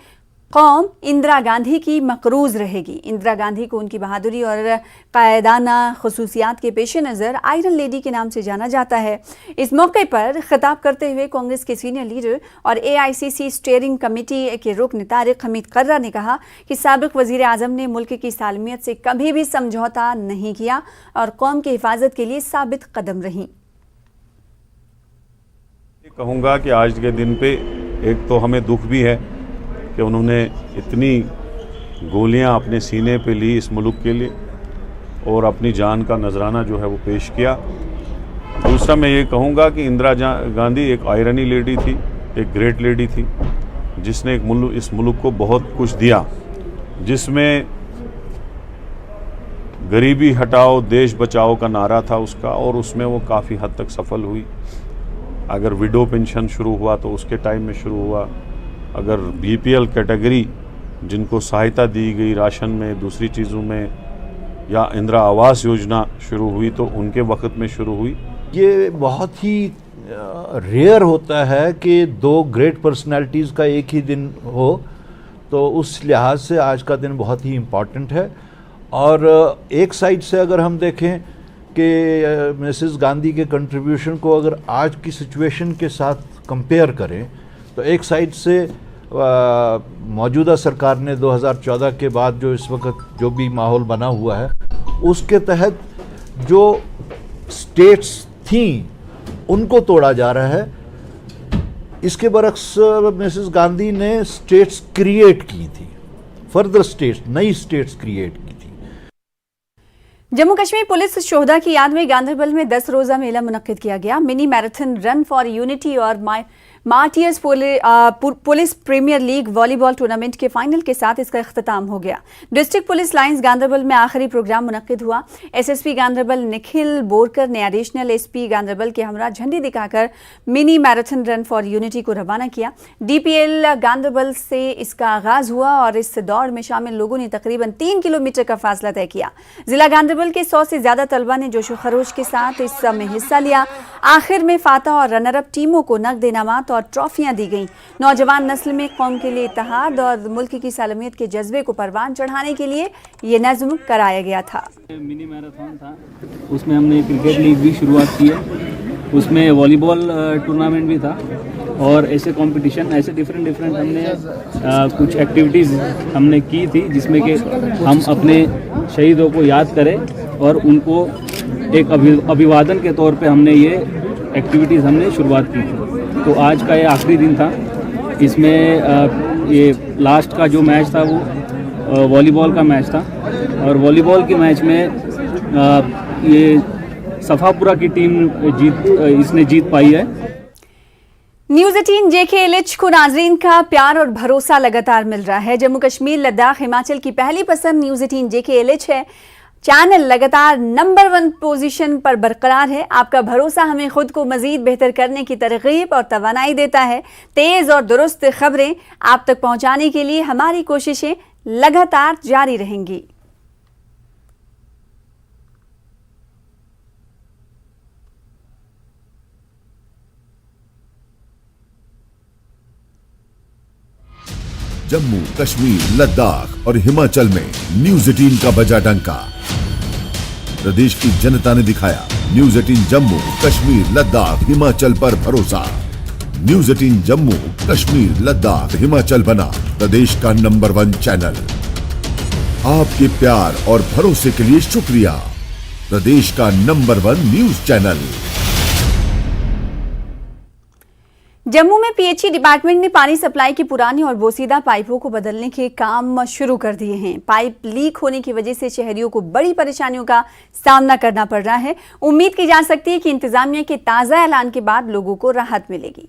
कौम इंदिरा गांधी की मकरूज रहेगी। इंदिरा गांधी को उनकी बहादुरी और कायदाना खसूसियात के पेश नज़र आयरन लेडी के नाम से जाना जाता है। इस मौके पर खिताब करते हुए कांग्रेस के सीनियर लीडर और AICC स्टीयरिंग कमेटी के रुकन तारिक हमीद कर्रा ने कहा कि साबिक वज़ीर आज़म ने मुल्क की सालमियत से कभी भी समझौता नहीं किया और कौम की हिफाजत के लिए साबित कदम रही। कहूँगा कि आज के दिन पे एक तो हमें दुख भी है कि उन्होंने इतनी गोलियां अपने सीने पे ली इस मुल्क के लिए और अपनी जान का नजराना जो है वो पेश किया। दूसरा मैं ये कहूँगा कि इंदिरा गांधी एक आयरनी लेडी थी, एक ग्रेट लेडी थी, जिसने इस मुल्क को बहुत कुछ दिया, जिसमें गरीबी हटाओ देश बचाओ का नारा था उसका, और उसमें वो काफ़ी हद तक सफल हुई। अगर विडो पेंशन शुरू हुआ तो उसके टाइम में शुरू हुआ, अगर बीपीएल कैटेगरी जिनको सहायता दी गई राशन में, दूसरी चीज़ों में, या इंदिरा आवास योजना शुरू हुई तो उनके वक्त में शुरू हुई। ये बहुत ही रेयर होता है कि दो ग्रेट पर्सनालिटीज़ का एक ही दिन हो, तो उस लिहाज से आज का दिन बहुत ही इम्पॉर्टेंट है। और एक साइड से अगर हम देखें कि मिसेस गांधी के कंट्रीब्यूशन को अगर आज की सिचुएशन के साथ कंपेयर करें तो एक साइड से मौजूदा सरकार ने 2014 के बाद जो इस वक्त जो भी माहौल बना हुआ है उसके तहत जो स्टेट्स थी उनको तोड़ा जा रहा है। इसके बरक्स मिसेस गांधी ने स्टेट्स क्रिएट की थी, फर्दर स्टेट्स, नई स्टेट्स क्रिएट की थी। जम्मू कश्मीर पुलिस शोहदा की याद में गांधरबल में 10 रोजा मेला मुनक्किद किया गया। Mini marathon run for unity और martyrs police premier league volleyball tournament के फाइनल के साथ इसका इख्तिताम हो गया। डिस्ट्रिक्ट पुलिस लाइंस गांधरबल में आखिरी प्रोग्राम मुनक्किद हुआ। एसएसपी गांधरबल निखिल बोरकर ने एडिशनल एसपी गांधरबल के हमरा झंडी दिखाकर mini marathon run for unity को रवाना किया। डीपीएल गांधरबल से इसका आगाज हुआ और इस दौड़ में शामिल लोगों ने तकरीबन 3 किलोमीटर का फासला तय किया। जिला गांधरबल के 100 से ज्यादा तलबा ने जोशो खरोश के साथ इस में हिस्सा लिया। आखिर में फातह और रनर अप टीमों को नकद इनामात और ट्रॉफियां दी गईं। नौजवान नस्ल में कौम के लिए इत्तेहाद और मुल्क की सालमियत के जज्बे को परवान चढ़ाने के लिए ये नज़्म कराया गया था। मिनी मैराथन था, उसमें हमने क्रिकेट लीग भी शुरुआत की है, उसमें वॉलीबॉल टूर्नामेंट भी था और ऐसे कंपटीशन, ऐसे डिफरेंट हमने कुछ एक्टिविटीज़ हमने की थी जिसमें कि हम अपने शहीदों को याद करें और उनको एक अभिवादन के तौर पे हमने ये एक्टिविटीज़ हमने शुरुआत की थी। तो आज का ये आखिरी दिन था। इसमें ये लास्ट का जो मैच था वो वॉलीबॉल का मैच था और वॉलीबॉल के मैच में ये सफापुरा की टीम इसने जीत पाई है। न्यूज़ 18 JKLH को नाजरीन का प्यार और भरोसा लगातार मिल रहा है। जम्मू कश्मीर, लद्दाख, हिमाचल की पहली पसंद न्यूज़ 18 JKLH है। चैनल लगातार नंबर 1 पोजीशन पर बरकरार है। आपका भरोसा हमें खुद को मजीद बेहतर करने की तरगीब और तवानाई देता है। तेज़ और दुरुस्त खबरें आप तक पहुंचाने के लिए हमारी कोशिशें लगातार जारी रहेंगी। जम्मू कश्मीर, लद्दाख और हिमाचल में न्यूज़ 18 का बजा डंका। प्रदेश की जनता ने दिखाया न्यूज़ 18 जम्मू कश्मीर लद्दाख हिमाचल पर भरोसा। न्यूज़ 18 जम्मू कश्मीर लद्दाख हिमाचल बना प्रदेश का नंबर 1 चैनल। आपके प्यार और भरोसे के लिए शुक्रिया। प्रदेश का नंबर 1 न्यूज चैनल। जम्मू में पीएचई डिपार्टमेंट ने पानी सप्लाई की पुरानी और बोसीदा पाइपों को बदलने के काम शुरू कर दिए हैं। पाइप लीक होने की वजह से शहरियों को बड़ी परेशानियों का सामना करना पड़ रहा है। उम्मीद की जा सकती है कि इंतजामिया के ताज़ा ऐलान के बाद लोगों को राहत मिलेगी।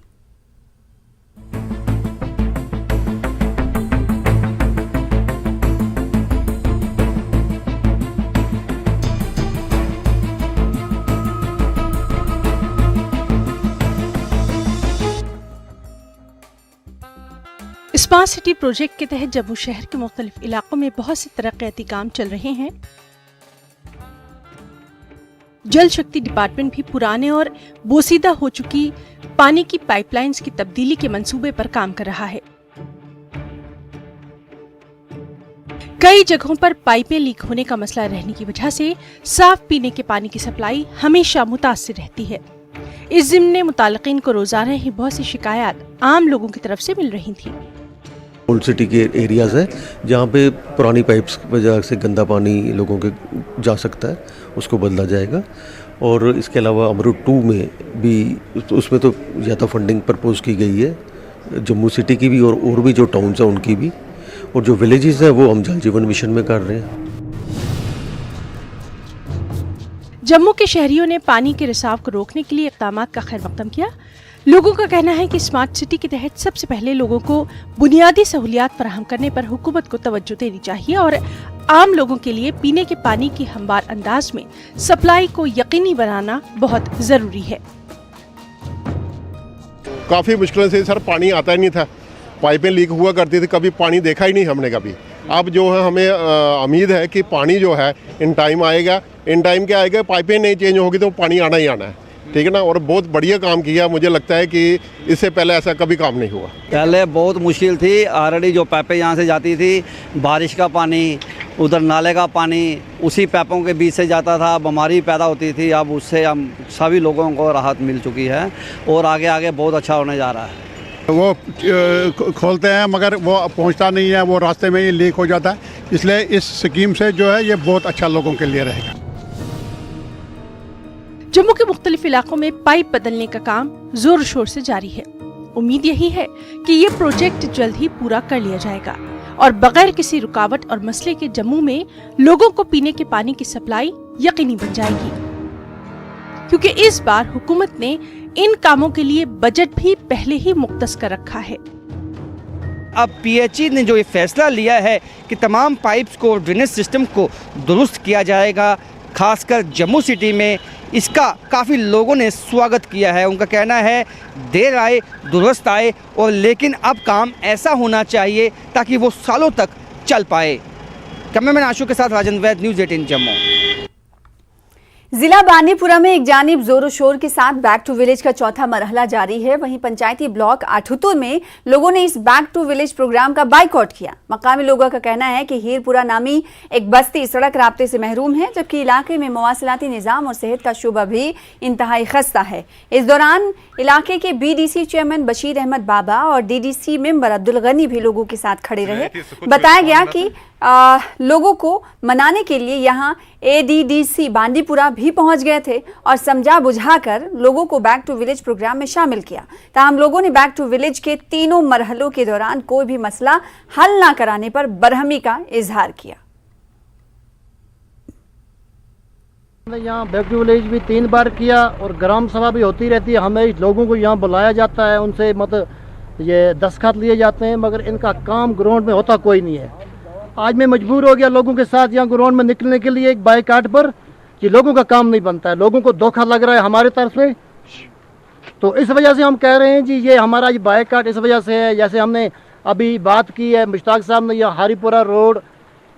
स्मार्ट सिटी प्रोजेक्ट के तहत जम्मू शहर के मुख्तलिफ इलाकों में बहुत से तरक्याती काम चल रहे हैं। जल शक्ति डिपार्टमेंट भी पुराने और बोसीदा हो चुकी पानी की पाइपलाइंस की तब्दीली के मंसूबे पर काम कर रहा है। कई जगहों पर पाइपें लीक होने का मसला रहने की वजह से साफ पीने के पानी की सप्लाई हमेशा मुतासिर रहती है। इस ज़िम्न मुताल्लिकीन को रोजाना ही बहुत सी शिकायत आम लोगों की तरफ से मिल रही थी। ओल्ड सिटी के एरियाज़ है जहाँ पे पुरानी पाइप्स की वजह से गंदा पानी लोगों के जा सकता है, उसको बदला जाएगा। और इसके अलावा अमरूद 2 में भी उसमें तो ज़्यादा फंडिंग प्रपोज की गई है, जम्मू सिटी की भी और भी जो टाउन्स हैं उनकी भी। और जो विलेजेस हैं वो हम जल जीवन मिशन में कर रहे हैं। जम्मू के शहरियों ने पानी के रिसाव को रोकने के लिए इक़दाम का खैर मकदम किया। लोगों का कहना है कि स्मार्ट सिटी के तहत सबसे पहले लोगों को बुनियादी सहूलियात फराहम करने पर हुकूमत को तवज्जो देनी चाहिए और आम लोगों के लिए पीने के पानी की हमवार अंदाज में सप्लाई को यकीनी बनाना बहुत ज़रूरी है। काफ़ी मुश्किलों से सर पानी आता ही नहीं था, पाइपें लीक हुआ करती थी, कभी पानी देखा ही नहीं हमने कभी। अब जो है हमें उम्मीद है कि पानी जो है इन टाइम आएगा, इन टाइम क्या आएगा, पाइपें नहीं चेंज होगी तो पानी आना ही आना है, ठीक है ना। और बहुत बढ़िया काम किया, मुझे लगता है कि इससे पहले ऐसा कभी काम नहीं हुआ। पहले बहुत मुश्किल थी, ऑलरेडी जो पाइपें यहाँ से जाती थी, बारिश का पानी, उधर नाले का पानी उसी पाइपों के बीच से जाता था, बीमारी पैदा होती थी। अब उससे हम सभी लोगों को राहत मिल चुकी है और आगे आगे बहुत अच्छा होने जा रहा है। वो खोलते हैं मगर वो पहुंचता नहीं है, वो रास्ते में ही लीक हो जाता है, इसलिए इस स्कीम से जो है ये बहुत अच्छा लोगों के लिए रहेगा। जम्मू के मुख्तलिफ इलाकों में पाइप बदलने का काम जोर शोर से जारी है। उम्मीद यही है कि ये प्रोजेक्ट जल्द ही पूरा कर लिया जाएगा और बगैर किसी रुकावट और मसले के जम्मू में लोगों को पीने के पानी की सप्लाई यकीनी बन जाएगी, क्योंकि इस बार हुकूमत ने इन कामों के लिए बजट भी पहले ही मुख्तस कर रखा है। अब पीएचई ने जो ये फैसला लिया है कि तमाम पाइप्स को, ड्रेनेज सिस्टम को दुरुस्त किया जाएगा, खासकर जम्मू सिटी में, इसका काफ़ी लोगों ने स्वागत किया है। उनका कहना है देर आए दुरुस्त आए, और लेकिन अब काम ऐसा होना चाहिए ताकि वो सालों तक चल पाए। कैमरामैन आशु के साथ राजेंद्र वैद, न्यूज़ 18 जम्मू। जिला बांदीपुरा में एक जानिब जोरों शोर के साथ बैक टू विलेज का चौथा मरहला जारी है, वहीं पंचायती ब्लॉक आठुतुर में लोगों ने इस बैक टू विलेज प्रोग्राम का बाइकआउट किया। मकामी लोगों का कहना है कि हीरपुरा नामी एक बस्ती सड़क राब्ते से महरूम है, जबकि इलाके में मवासिलाती निज़ाम और सेहत का शुबा भी इंतहाई खस्ता है। इस दौरान इलाके के BDC चेयरमैन बशीर अहमद बाबा और DDC मेंबर अब्दुल गनी भी लोगों के साथ खड़े रहे। बताया गया कि लोगों को मनाने के लिए यहाँ ADDC बांदीपुरा भी पहुंच गए थे और समझा बुझाकर लोगों को बैक टू विलेज प्रोग्राम में शामिल किया। ताहम लोगों ने बैक टू विलेज के तीनों मरहलों के दौरान कोई भी मसला हल ना कराने पर बरहमी का इजहार किया। यहाँ बैक टू विलेज भी 3 बार किया और ग्राम सभा भी होती रहती है। हमें लोगों को यहाँ बुलाया जाता है, उनसे मतलब ये दस्तखत लिए जाते हैं, मगर इनका काम ग्राउंड में होता कोई नहीं है। आज मैं मजबूर हो गया लोगों के साथ यहाँ ग्राउंड में निकलने के लिए एक बाइकाट पर, कि लोगों का काम नहीं बनता है, लोगों को धोखा लग रहा है हमारे तरफ से। तो इस वजह से हम कह रहे हैं जी ये हमारा ये बाइकाट इस वजह से है। जैसे हमने अभी बात की है, मुश्ताक साहब ने यहाँ हरिपुरा रोड,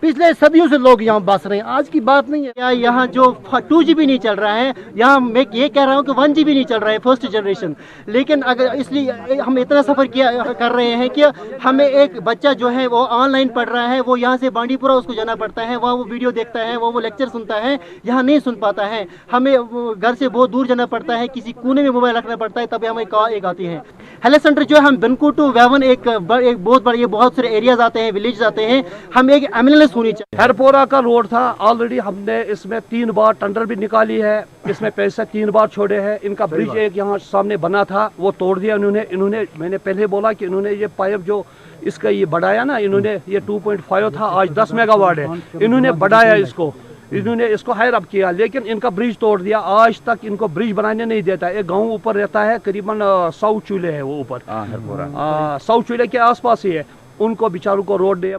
पिछले सदियों से लोग यहाँ बस रहे हैं, आज की बात नहीं है। यहाँ जो 2GB नहीं चल रहा है, यहाँ मैं ये कह रहा हूँ कि 1GB नहीं चल रहा है फर्स्ट जनरेशन। लेकिन अगर इसलिए हम इतना सफ़र कर रहे हैं कि हमें एक बच्चा जो है वो ऑनलाइन पढ़ रहा है, वो यहाँ से बांडीपुरा उसको जाना पड़ता है, वहाँ वो वीडियो देखता है, वो लेक्चर सुनता है, यहाँ नहीं सुन पाता है। हमें घर से बहुत दूर जाना पड़ता है, किसी कोने में मोबाइल रखना पड़ता है, तभी हमें कॉल एक आती है। हेल्थ सेंटर जो है हम बिनको टू वेवन एक बहुत बड़े बहुत सारे एरियाज आते हैं, विलेज आते हैं, हम एक एम्बुलेंस होनी चाहिए। हरपोरा का रोड था, ऑलरेडी हमने इसमें 3 बार टेंडर भी निकाली है, इसमें पैसे 3 बार छोड़े हैं। इनका ब्रिज एक यहाँ सामने बना था वो तोड़ दिया इन्होंने। मैंने पहले बोला कि इन्होंने ये पाइप जो इसका ये बढ़ाया ना, इन्होंने ये 2.5 था, आज 10 मेगावाट है, इन्होंने बढ़ाया इसको, इन्होंने इसको हायर अप किया, लेकिन इनका ब्रिज तोड़ दिया। आज तक इनको ब्रिज बनाने नहीं देता। एक गांव ऊपर रहता है, करीबन 100 चूल्हे है वो ऊपर, 100 चूल्हे के आसपास ही है, उनको बेचारों को रोड दे।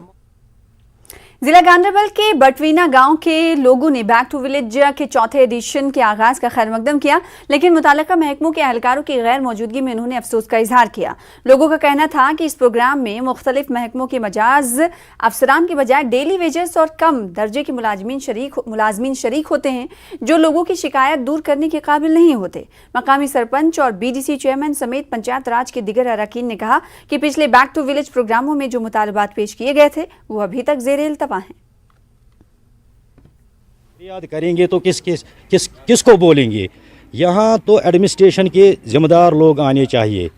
जिला गांधरबल के बटवीना गांव के लोगों ने बैक टू विलेज के चौथे एडिशन के आगाज का खैर मकदम किया, लेकिन मुतालिका महकमों के एहलकारों की गैर मौजूदगी में उन्होंने अफसोस का इजहार किया। लोगों का कहना था कि इस प्रोग्राम में मुख्तलिफ महकमों के मजाज अफसरान के बजाय डेली वेजेस और कम दर्जे के मुलाजमीन शरीक होते हैं, जो लोगों की शिकायत दूर करने के काबिल नहीं होते। मकामी सरपंच और BDC चेयरमैन समेत पंचायत राज के दिगर अरकान ने कहा कि पिछले बैक टू विलेज प्रोग्रामों में जो मुतालबात पेश किए गए थे वो अभी तक ज़ेरे इल्तवा हैं। याद करेंगे तो किसको बोलेंगे? यहाँ तो एडमिनिस्ट्रेशन के जिम्मेदार लोग आने चाहिए,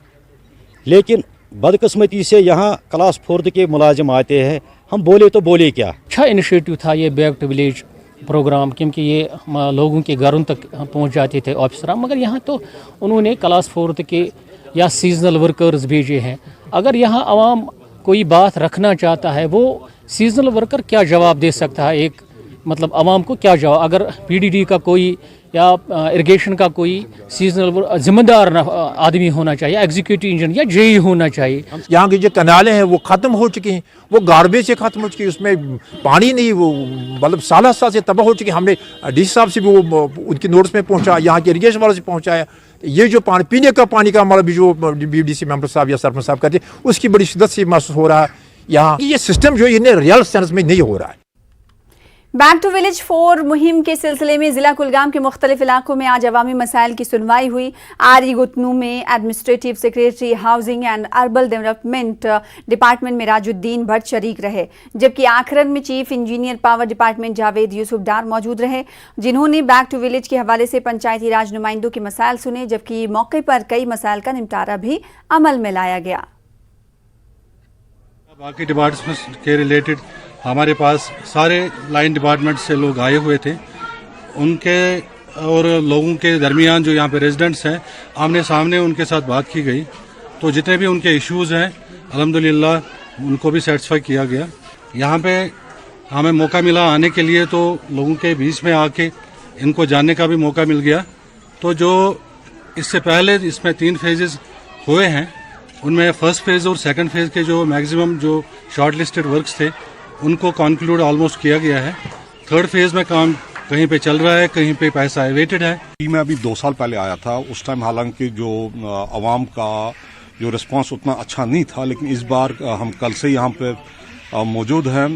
लेकिन बदकिस्मती से यहाँ क्लास 4 के मुलाजिम आते हैं। हम बोले तो बोले क्या? अच्छा इनिशिएटिव था ये बैक टू विलेज प्रोग्राम, क्योंकि ये लोगों के घरों तक पहुँच जाते थे ऑफिसर, मगर यहाँ तो उन्होंने क्लास 4 के या सीजनल वर्कर्स भेजे हैं। अगर यहाँ आवाम कोई बात रखना चाहता है, वो सीजनल वर्कर क्या जवाब दे सकता है, एक मतलब आवाम को क्या जवाब, अगर पीडीडी का कोई या इरिगेशन का कोई सीजनल जिम्मेदार आदमी होना चाहिए, एग्जीक्यूटिव इंजीनियर या जेई होना चाहिए। यहाँ की जो कनालें हैं वो ख़त्म हो चुकी हैं, वो गार्बेज से ख़त्म हो चुकी है, उसमें पानी नहीं, वो मतलब साल से तबाह हो चुकी है। हमने डी साहब से भी वो उनकी नोटिस में पहुँचा, यहाँ के इरिगेशन वालों से पहुँचाया। ये जो पानी पीने का पानी का हमारा भी जो BDC मेंबर साहब या सरपंच साहब करते हैं, उसकी बड़ी शिद्दत से महसूस हो रहा है। यहाँ ये सिस्टम जो है रियल सेंस में नहीं हो रहा है। बैक टू विलेज 4 मुहिम के सिलसिले में जिला कुलगाम के मुख्तलिफ इलाकों में आज अवामी मसाइल की सुनवाई हुई। आरी गुतनू में administrative secretary housing and urban development department में राजुद्दीन भट्ट शरीक रहे, जबकि आखरन में chief engineer power department Javed Yusuf Dar मौजूद रहे, जिन्होंने बैक टू विलेज के हवाले से पंचायती राज नुमाइंदों के मसाइल सुने, जबकि मौके पर कई मसाइल का निपटारा भी अमल में लाया गया। बाकी डिपार्टमेंट्स के रिलेटेड हमारे पास सारे लाइन डिपार्टमेंट से लोग आए हुए थे, उनके और लोगों के दरमियान जो यहाँ पे रेजिडेंट्स हैं आमने सामने उनके साथ बात की गई। तो जितने भी उनके इश्यूज़ हैं अल्हम्दुलिल्लाह उनको भी सेटिस्फाई किया गया। यहाँ पे हमें मौका मिला आने के लिए, तो लोगों के बीच में आके इनको जानने का भी मौका मिल गया। तो जो इससे पहले इसमें 3 फेजेस हुए हैं, उनमें फर्स्ट फेज़ और सेकंड फेज़ के जो मैक्सिमम जो शॉर्ट लिस्टेड वर्क्स थे उनको कंक्लूड ऑलमोस्ट किया गया है। थर्ड फेज़ में काम कहीं पे चल रहा है, कहीं पे पैसा एवेटेड है। मैं अभी 2 साल पहले आया था, उस टाइम हालांकि जो आवाम का जो रिस्पांस उतना अच्छा नहीं था, लेकिन इस बार हम कल से यहाँ पे मौजूद हैं,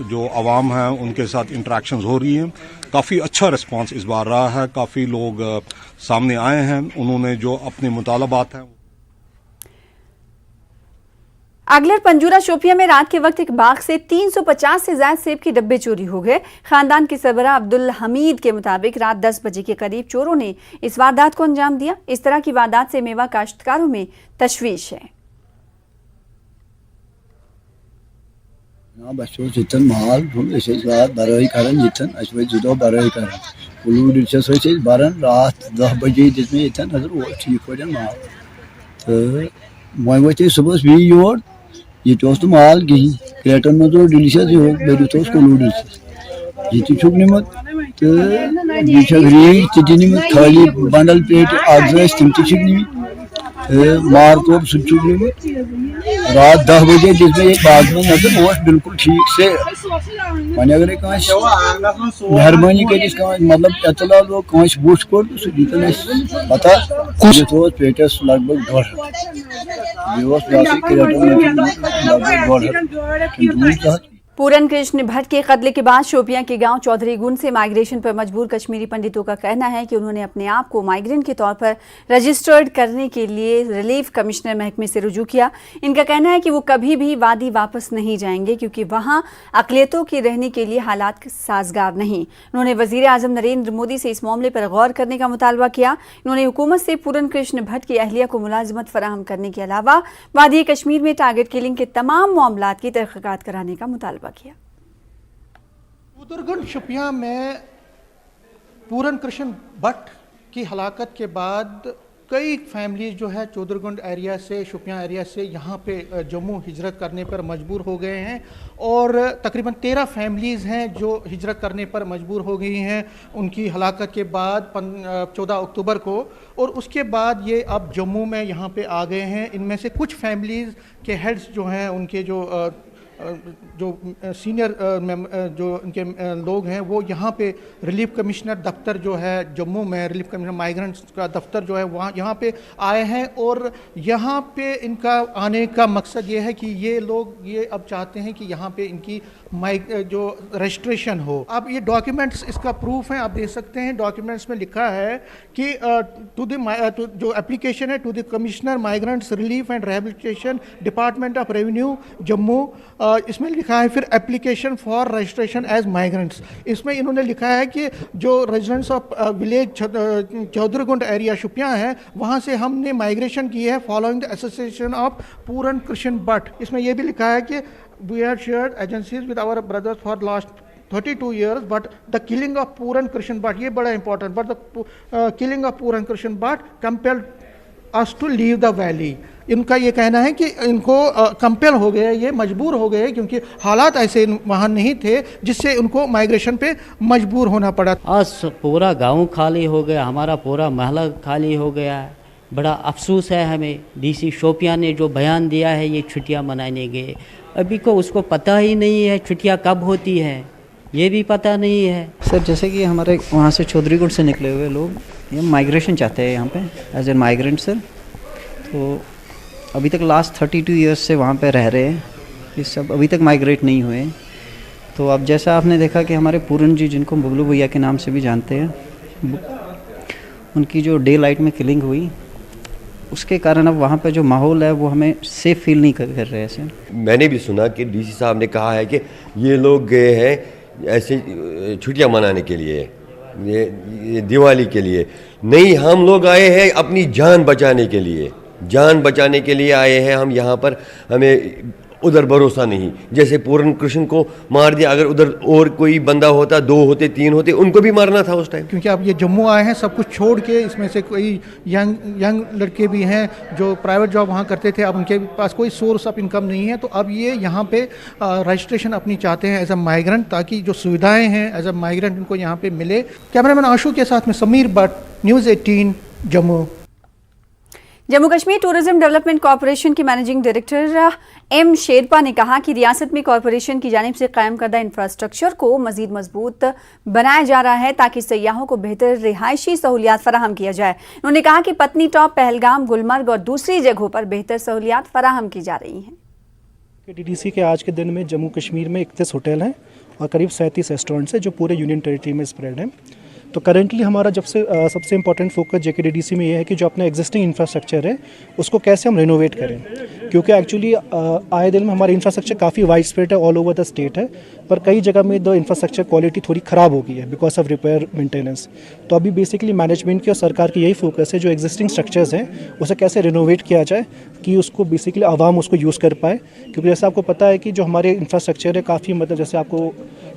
जो आवाम हैं उनके साथ इंटरेक्शंस हो रही हैं। काफ़ी अच्छा रिस्पांस इस बार रहा है, काफ़ी लोग सामने आए हैं, उन्होंने जो अपने मुतालबात हैं। अगलर पंजूरा शोपिया में रात के वक्त एक बाग से 350 से ज्यादा सेब के डब्बे चोरी हो गए। खानदान के सरबराह अब्दुल हमीद के मुताबिक रात 10 बजे के करीब चोरों ने इस वारदात को अंजाम दिया। इस तरह की वारदात से मेवा काश्तकारों में तशवीश है। ये तो माल कहीं क्रेटन में तो डिलीशियस हो बेदु तो उसको नूडल्स ये तो छुप निमत तो बिचगरी चिटनी में खाली बंडल पेट आग्रेस तुम तो छुप निमत मार तो छुप निमत रात 10 बजे जिसमें एक बाग में नजर वो बिल्कुल ठीक से माने अगर काश मेहरबानी के जिसका मतलब इतला लोग काश बूस्ट कर तो सुदीतने पता कुछ तो पेटस लगभग 2 पूरन कृष्ण भट्ट के कत्ल के बाद शोपियां के गांव चौधरी गुंड से माइग्रेशन पर मजबूर कश्मीरी पंडितों का कहना है कि उन्होंने अपने आप को माइग्रेंट के तौर पर रजिस्टर्ड करने के लिए रिलीफ कमिश्नर महकमे से रुजू किया। इनका कहना है कि वो कभी भी वादी वापस नहीं जाएंगे क्योंकि वहां अक़लियतों के रहने के लिए हालात साजगार नहीं। उन्होंने वज़ीर आज़म नरेंद्र मोदी से इस मामले पर गौर करने का मुतालबा किया। उन्होंने हुकूमत से पूरन कृष्ण भट्ट की अहलिया को मुलाजमत फराहम करने के अलावा वादी कश्मीर में टारगेट किलिंग के तमाम मामलात की तहक़ीक़ात कराने का मुतालबा किया। चौधरीगुंड शोपियां में पूरन कृष्ण भट्ट की हलाकत के बाद कई फैमिलीज जो है चौधरीगुंड एरिया से शोपियां एरिया से यहाँ पे जम्मू हिजरत करने पर मजबूर हो गए हैं और तकरीबन 13 फैमिलीज़ हैं जो हिजरत करने पर मजबूर हो गई हैं उनकी हलाकत के बाद 14 अक्टूबर को। और उसके बाद ये अब जम्मू में यहाँ पे आ गए हैं। इनमें से कुछ फैमिलीज़ के हेड्स जो हैं उनके जो सीनियर जो उनके लोग हैं वो यहाँ पे रिलीफ कमिश्नर दफ्तर जो है जम्मू में रिलीफ कमिश्नर माइग्रेंट्स का दफ्तर जो है वहाँ यहाँ पे आए हैं और यहाँ पे इनका आने का मकसद ये है कि ये लोग ये अब चाहते हैं कि यहाँ पे इनकी जो रजिस्ट्रेशन हो। अब ये डॉक्यूमेंट्स इसका प्रूफ है, आप देख सकते हैं डॉक्यूमेंट्स में लिखा है कि जो एप्लीकेशन है to the commissioner migrants relief and rehabilitation department of revenue Jammu, इसमें लिखा है फिर application for registration as migrants. इसमें इन्होंने लिखा है कि जो residents of village Chaudharigund area Shopian है वहाँ से हमने माइग्रेशन की है following the association of Puran Krishan Bhat. इसमें यह भी लिखा है कि we have shared agencies with our brothers for last 32 years, but the killing of Puran Krishan Bhatt, ये बड़ा important, but the killing of Puran Krishan Bhatt compelled us to leave the valley. इनका ये कहना है कि इनको compel हो गए, ये मजबूर हो गए क्योंकि हालात ऐसे वहाँ नहीं थे जिससे उनको माइग्रेशन पे मजबूर होना पड़ा। आज पूरा गांव खाली हो गया, हमारा पूरा महला खाली हो गया है। बड़ा अफसोस है हमें। डीसी शोपियां ने जो बयान दिया है ये छुट्टियां मनाने गए, अभी को उसको पता ही नहीं है छुट्टियां कब होती है, ये भी पता नहीं है। सर जैसे कि हमारे वहाँ से चौधरीगढ़ से निकले हुए लोग ये माइग्रेशन चाहते हैं यहाँ पे एज ए माइग्रेंट सर, तो अभी तक लास्ट 32 ईयर्स से वहाँ पे रह रहे हैं, ये सब अभी तक माइग्रेट नहीं हुए। तो अब जैसा आपने देखा कि हमारे पूरन जी, जिनको बबलू भैया के नाम से भी जानते हैं, उनकी जो डे लाइट में किलिंग हुई, उसके कारण अब वहाँ पे जो माहौल है वो हमें सेफ फील नहीं कर रहे हैं सर। मैंने भी सुना कि डीसी साहब ने कहा है कि ये लोग गए हैं ऐसे छुट्टियां मनाने के लिए, ये दिवाली के लिए नहीं, हम लोग आए हैं अपनी जान बचाने के लिए, जान बचाने के लिए आए हैं हम यहाँ पर। हमें उधर भरोसा नहीं, जैसे पूरन कृष्ण को मार दिया, अगर उधर और कोई बंदा होता, 2 होते 3 होते, उनको भी मारना था उस टाइम। क्योंकि अब ये जम्मू आए हैं सब कुछ छोड़ के, इसमें से कोई यंग लड़के भी हैं जो प्राइवेट जॉब वहाँ करते थे, अब उनके पास कोई सोर्स ऑफ इनकम नहीं है, तो अब ये यहाँ पे रजिस्ट्रेशन अपनी चाहते हैं एज अ माइग्रेंट, ताकि जो सुविधाएँ हैं एज अ माइग्रेंट उनको यहाँ पे मिले। कैमरामैन आशू के साथ में Sameer Bhatt, news 18 Jammu. Jammu Kashmir tourism development corporation के मैनेजिंग डायरेक्टर एम शेरपा ने कहा कि रियासत में कॉरपोरेशन की जानिब से कायम करदा इंफ्रास्ट्रक्चर को मजीद मजबूत बनाया जा रहा है ताकि सयाहों को बेहतर रिहायशी सहूलियात फराहम किया जाए। उन्होंने कहा कि पत्नी टॉप, पहलगाम, गुलमर्ग और दूसरी जगहों पर बेहतर सहूलियात फराहम की जा रही हैं। डीडीसी के आज के दिन में जम्मू कश्मीर में 31 होटल हैं और करीब 37 रेस्टोरेंट्स हैं जो पूरे यूनियन टेरिटरी में स्प्रेड हैं। तो करेंटली हमारा सबसे इम्पॉर्टेंट फोकस जेकेडीडीसी में ये है कि जो अपना एग्जिस्टिंग इंफ्रास्ट्रक्चर है उसको कैसे हम रिनोवेट करें, क्योंकि एक्चुअली आए दिन में हमारा इंफ्रास्ट्रक्चर काफ़ी वाइड स्प्रेड है, ऑल ओवर द स्टेट है, पर कई जगह में द इंफ्रास्ट्रक्चर क्वालिटी थोड़ी ख़राब हो गई है बिकॉज ऑफ रिपेयर मेंटेनेंस। तो अभी बेसिकली मैनेजमेंट की और सरकार की यही फोकस है जो एग्जिस्टिंग स्ट्रक्चर्स हैं उसे कैसे रिनोवेट किया जाए कि उसको बेसिकली आवाम उसको यूज़ कर पाए, क्योंकि जैसे आपको पता है कि जो हमारे इंफ्रास्ट्रक्चर है काफ़ी मतलब जैसे आपको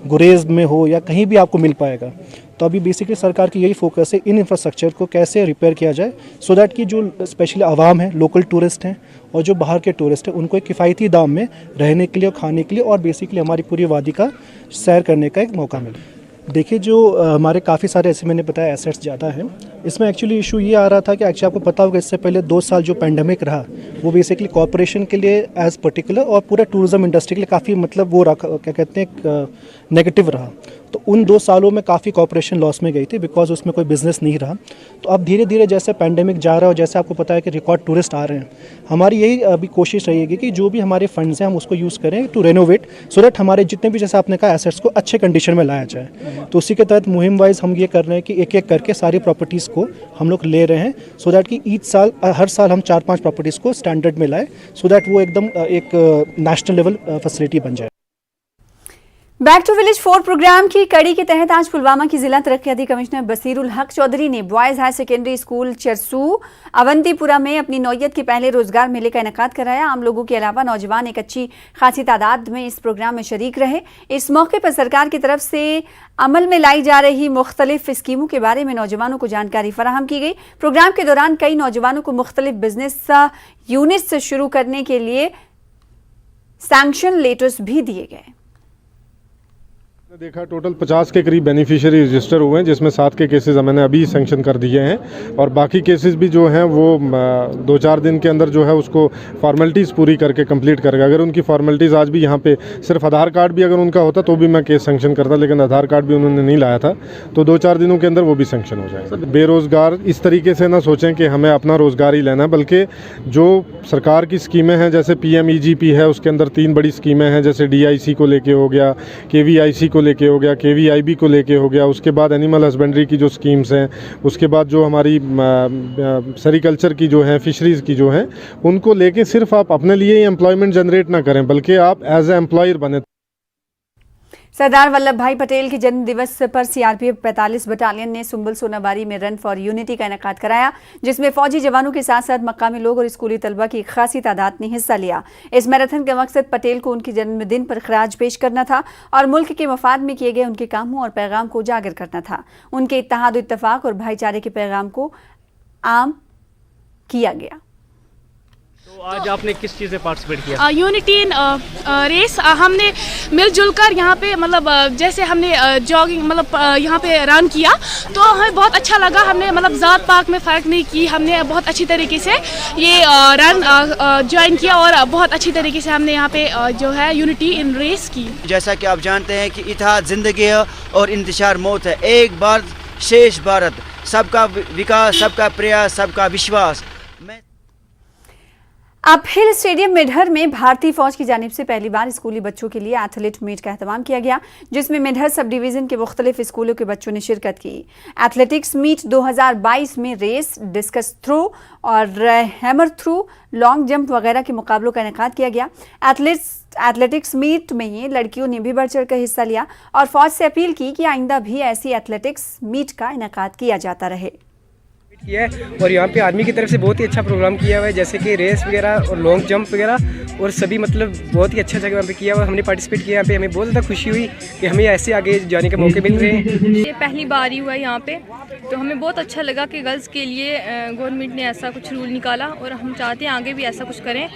गुरेज में हो या कहीं भी आपको मिल पाएगा। तो अभी बेसिकली सरकार की यही फोकस है इन इंफ्रास्ट्रक्चर को कैसे रिपेयर किया जाए सो दैट कि जो स्पेशली आवाम है, लोकल टूरिस्ट हैं और जो बाहर के टूरिस्ट हैं उनको एक किफ़ायती दाम में रहने के लिए और खाने के लिए और बेसिकली हमारी पूरी वादी का सैर करने का एक मौका मिले। देखिए जो हमारे काफ़ी सारे ऐसे मैंने बताया एसेट्स ज़्यादा हैं, इसमें एक्चुअली इशू ये आ रहा था कि एक्चुअली आपको पता होगा इससे पहले 2 साल जो पेंडेमिक रहा वो बेसिकली कॉर्पोरेशन के लिए एज पर्टिकुलर और पूरा टूरिज्म इंडस्ट्री के लिए काफ़ी मतलब वो रखा क्या कहते हैं नेगेटिव रहा। तो उन 2 सालों में काफ़ी कॉर्पोरेशन लॉस में गई थी बिकॉज उसमें कोई बिजनेस नहीं रहा। तो अब धीरे धीरे जैसे पेंडेमिक जा रहा है और जैसे आपको पता है कि रिकॉर्ड टूरिस्ट आ रहे हैं, हमारी यही अभी कोशिश रहेगी कि जो भी हमारे फंड्स हैं हम उसको यूज़ करें टू रेनोवेट सो दैट हमारे जितने भी जैसे आपने कहा एसेट्स को अच्छे कंडीशन में लाया जाए। तो उसी के तहत मुहिम वाइज हम ये कर रहे हैं कि एक एक करके सारी प्रॉपर्टीज़ को हम लोग ले रहे हैं सो दैट कि हर साल हम 4-5 प्रॉपर्टीज़ को स्टैंडर्ड में लाए सो दैट वो एकदम एक नेशनल लेवल फैसिलिटी बन जाए। बैक टू विलेज 4 प्रोग्राम की कड़ी के तहत आज पुलवामा की जिला तरक्याती कमिश्नर बसीरुल हक चौधरी ने boys higher secondary school Charsoo Awantipora में अपनी नौयत के पहले रोजगार मेले का इनेकाद कराया। आम लोगों के अलावा नौजवान एक अच्छी खासी तादाद में इस प्रोग्राम में शरीक रहे। इस मौके पर सरकार की तरफ से अमल में लाई जा रही मुख्तलिफ स्कीमों के बारे में नौजवानों को जानकारी फराहम की गई। प्रोग्राम के दौरान कई नौजवानों को मुख्तलिफ बिजनेस यूनिट्स शुरू करने के लिए सैंक्शन लेटर्स भी दिए गए। देखा टोटल 50 के करीब बेनिफिशियरी रजिस्टर हुए हैं, जिसमें 7 के केसेस मैंने अभी सैंक्शन कर दिए हैं और बाकी केसेस भी जो हैं वो 2-4 दिन के अंदर जो है उसको फॉर्मेलिटीज़ पूरी करके कंप्लीट करेगा। अगर उनकी फॉर्मेलिटीज़ आज भी यहाँ पे सिर्फ आधार कार्ड भी अगर उनका होता तो भी मैं केस सैंक्शन करता, लेकिन आधार कार्ड भी उन्होंने नहीं लाया था, तो 2-4 दिनों के अंदर वो भी सैंक्शन हो जाएगा। बेरोज़गार इस तरीके से ना सोचें कि हमें अपना रोज़गार ही लेना है, बल्कि जो सरकार की स्कीमें हैं जैसे PMEGP है, उसके अंदर 3 बड़ी स्कीमें हैं, जैसे DIC को लेके हो गया, KVIC को लेके हो गया, KVIB को लेके हो गया, उसके बाद एनिमल हस्बेंड्री की जो स्कीम्स हैं, उसके बाद जो हमारी सेरिकल्चर की जो हैं, फिशरीज़ की जो हैं, उनको लेके सिर्फ आप अपने लिए ही एम्प्लॉयमेंट जनरेट ना करें बल्कि आप एज ए एम्प्लॉयर बने। सरदार वल्लभ भाई पटेल के जन्म दिवस पर CRPF 45 बटालियन ने सुंबल सोनाबारी में रन फॉर यूनिटी का इनेकाद कराया, जिसमें फौजी जवानों के साथ साथ मकामी लोग और स्कूली तलबा की एक खासी तादाद ने हिस्सा लिया। इस मैराथन का मकसद पटेल को उनके जन्मदिन पर खराज पेश करना था और मुल्क के मफाद में किए गए उनके कामों और पैगाम को उजागर करना था। उनके इत्तेहाद, इत्तफाक और भाईचारे के पैगाम को आम किया गया। तो आज आपने किस चीज़ में पार्टिसिपेट किया? यूनिटी इन रेस हमने मिलजुल कर यहाँ पे मतलब जैसे हमने जॉगिंग मतलब यहाँ पे रन किया तो हमें बहुत अच्छा लगा। हमने मतलब ज़ात पात में फ़र्क नहीं की, हमने बहुत अच्छी तरीके से ये रन ज्वाइन किया और बहुत अच्छी तरीके से हमने यहाँ पे जो है यूनिटी इन रेस की। जैसा कि आप जानते हैं कि इत्तेहाद ज़िंदगी है और इंतशार मौत है। एक भारत शेष भारत, सबका विकास, सबका प्रयास, सबका विश्वास। अब हिल स्टेडियम मेढर में भारतीय फौज की जानिब से पहली बार स्कूली बच्चों के लिए एथलीट मीट का एहतमाम किया गया, जिसमें मेढर सब डिवीजन के मुख्तलिफ स्कूलों के बच्चों ने शिरकत की। एथलेटिक्स मीट 2022 में रेस, डिस्कस थ्रो और हैमर थ्रो, लॉन्ग जंप वगैरह के मुकाबलों का इनेकाद किया गया। एथलेटिक्स मीट में ये लड़कियों ने भी बढ़ चढ़ कर हिस्सा लिया और फौज से अपील की कि आइंदा भी ऐसी एथलेटिक्स मीट का इनेकाद किया जाता रहे। किया है और यहाँ पे आर्मी की तरफ से बहुत ही अच्छा प्रोग्राम किया हुआ है, जैसे कि रेस वगैरह और लॉन्ग जंप वगैरह और सभी मतलब बहुत ही अच्छा जगह यहाँ पे किया हुआ। हमने पार्टिसिपेट किया यहाँ पे, हमें बहुत ज़्यादा खुशी हुई कि हमें ऐसे आगे जाने के मौके मिल रहे हैं। ये पहली बार ही हुआ है यहाँ पे, तो हमें बहुत अच्छा लगा कि गर्ल्स के लिए गवर्नमेंट ने ऐसा कुछ रूल निकाला और हम चाहते हैं आगे भी ऐसा कुछ करें।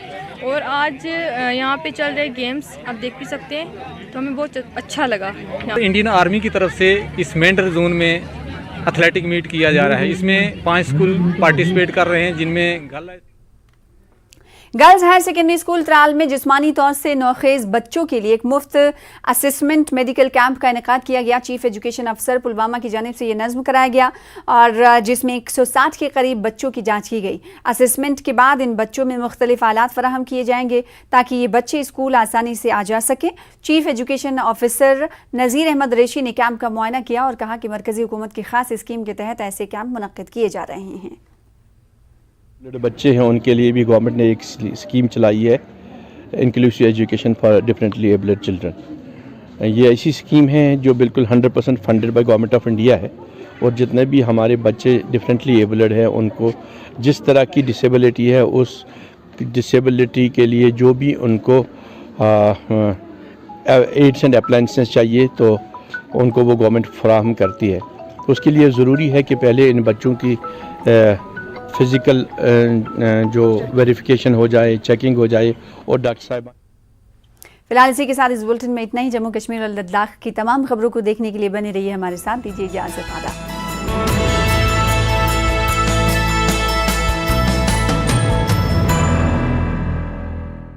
और आज यहाँ पे चल रहे गेम्स आप देख भी सकते हैं, तो हमें बहुत अच्छा लगा। इंडियन आर्मी की तरफ से इस मेंढर जोन में एथलेटिक मीट किया जा रहा है। इसमें 5 स्कूल पार्टिसिपेट कर रहे हैं, जिनमें girls higher secondary school Tral में जिस्मानी तौर से नौखेज बच्चों के लिए एक मुफ्त असेसमेंट मेडिकल कैंप का इनेकाद किया गया। चीफ एजुकेशन अफसर पुलवामा की जानिब से ये नज़्म कराया गया और जिसमें 160 के करीब बच्चों की जांच की गई। असेसमेंट के बाद इन बच्चों में मुख्तलिफ आलात फराहम किए जाएंगे ताकि ये बच्चे स्कूल आसानी से आ जा सकें। चीफ एजुकेशन ऑफिसर नज़ीर अहमद रेशी ने कैंप का मुआयना किया और कहा कि मरकज़ी हुकूमत की खास स्कीम के तहत ऐसे कैंप मुनक्किद किए जा रहे हैं। बच्चे हैं उनके लिए भी गवर्नमेंट ने एक स्कीम चलाई है, inclusive education for differently abled children. ये ऐसी स्कीम है जो बिल्कुल 100% funded by government of India है और जितने भी हमारे बच्चे डिफरेंटली एबल्ड हैं उनको जिस तरह की डिसेबिलिटी है उस डिसेबिलिटी के लिए जो भी उनको एड्स एंड अप्लायंसेस चाहिए तो उनको वो गवर्नमेंट फराहम करती है। उसके लिए ज़रूरी है कि पहले इन बच्चों की फिज़िकल जो वेरिफिकेशन हो जाए, चेकिंग हो जाए और डॉक्टर साहब। फिलहाल इसी के साथ इस बुलेटिन में इतना ही। जम्मू कश्मीर और लद्दाख की तमाम खबरों को देखने के लिए बने रहिए हमारे साथ। दीजिए इजाज़त। आदाब।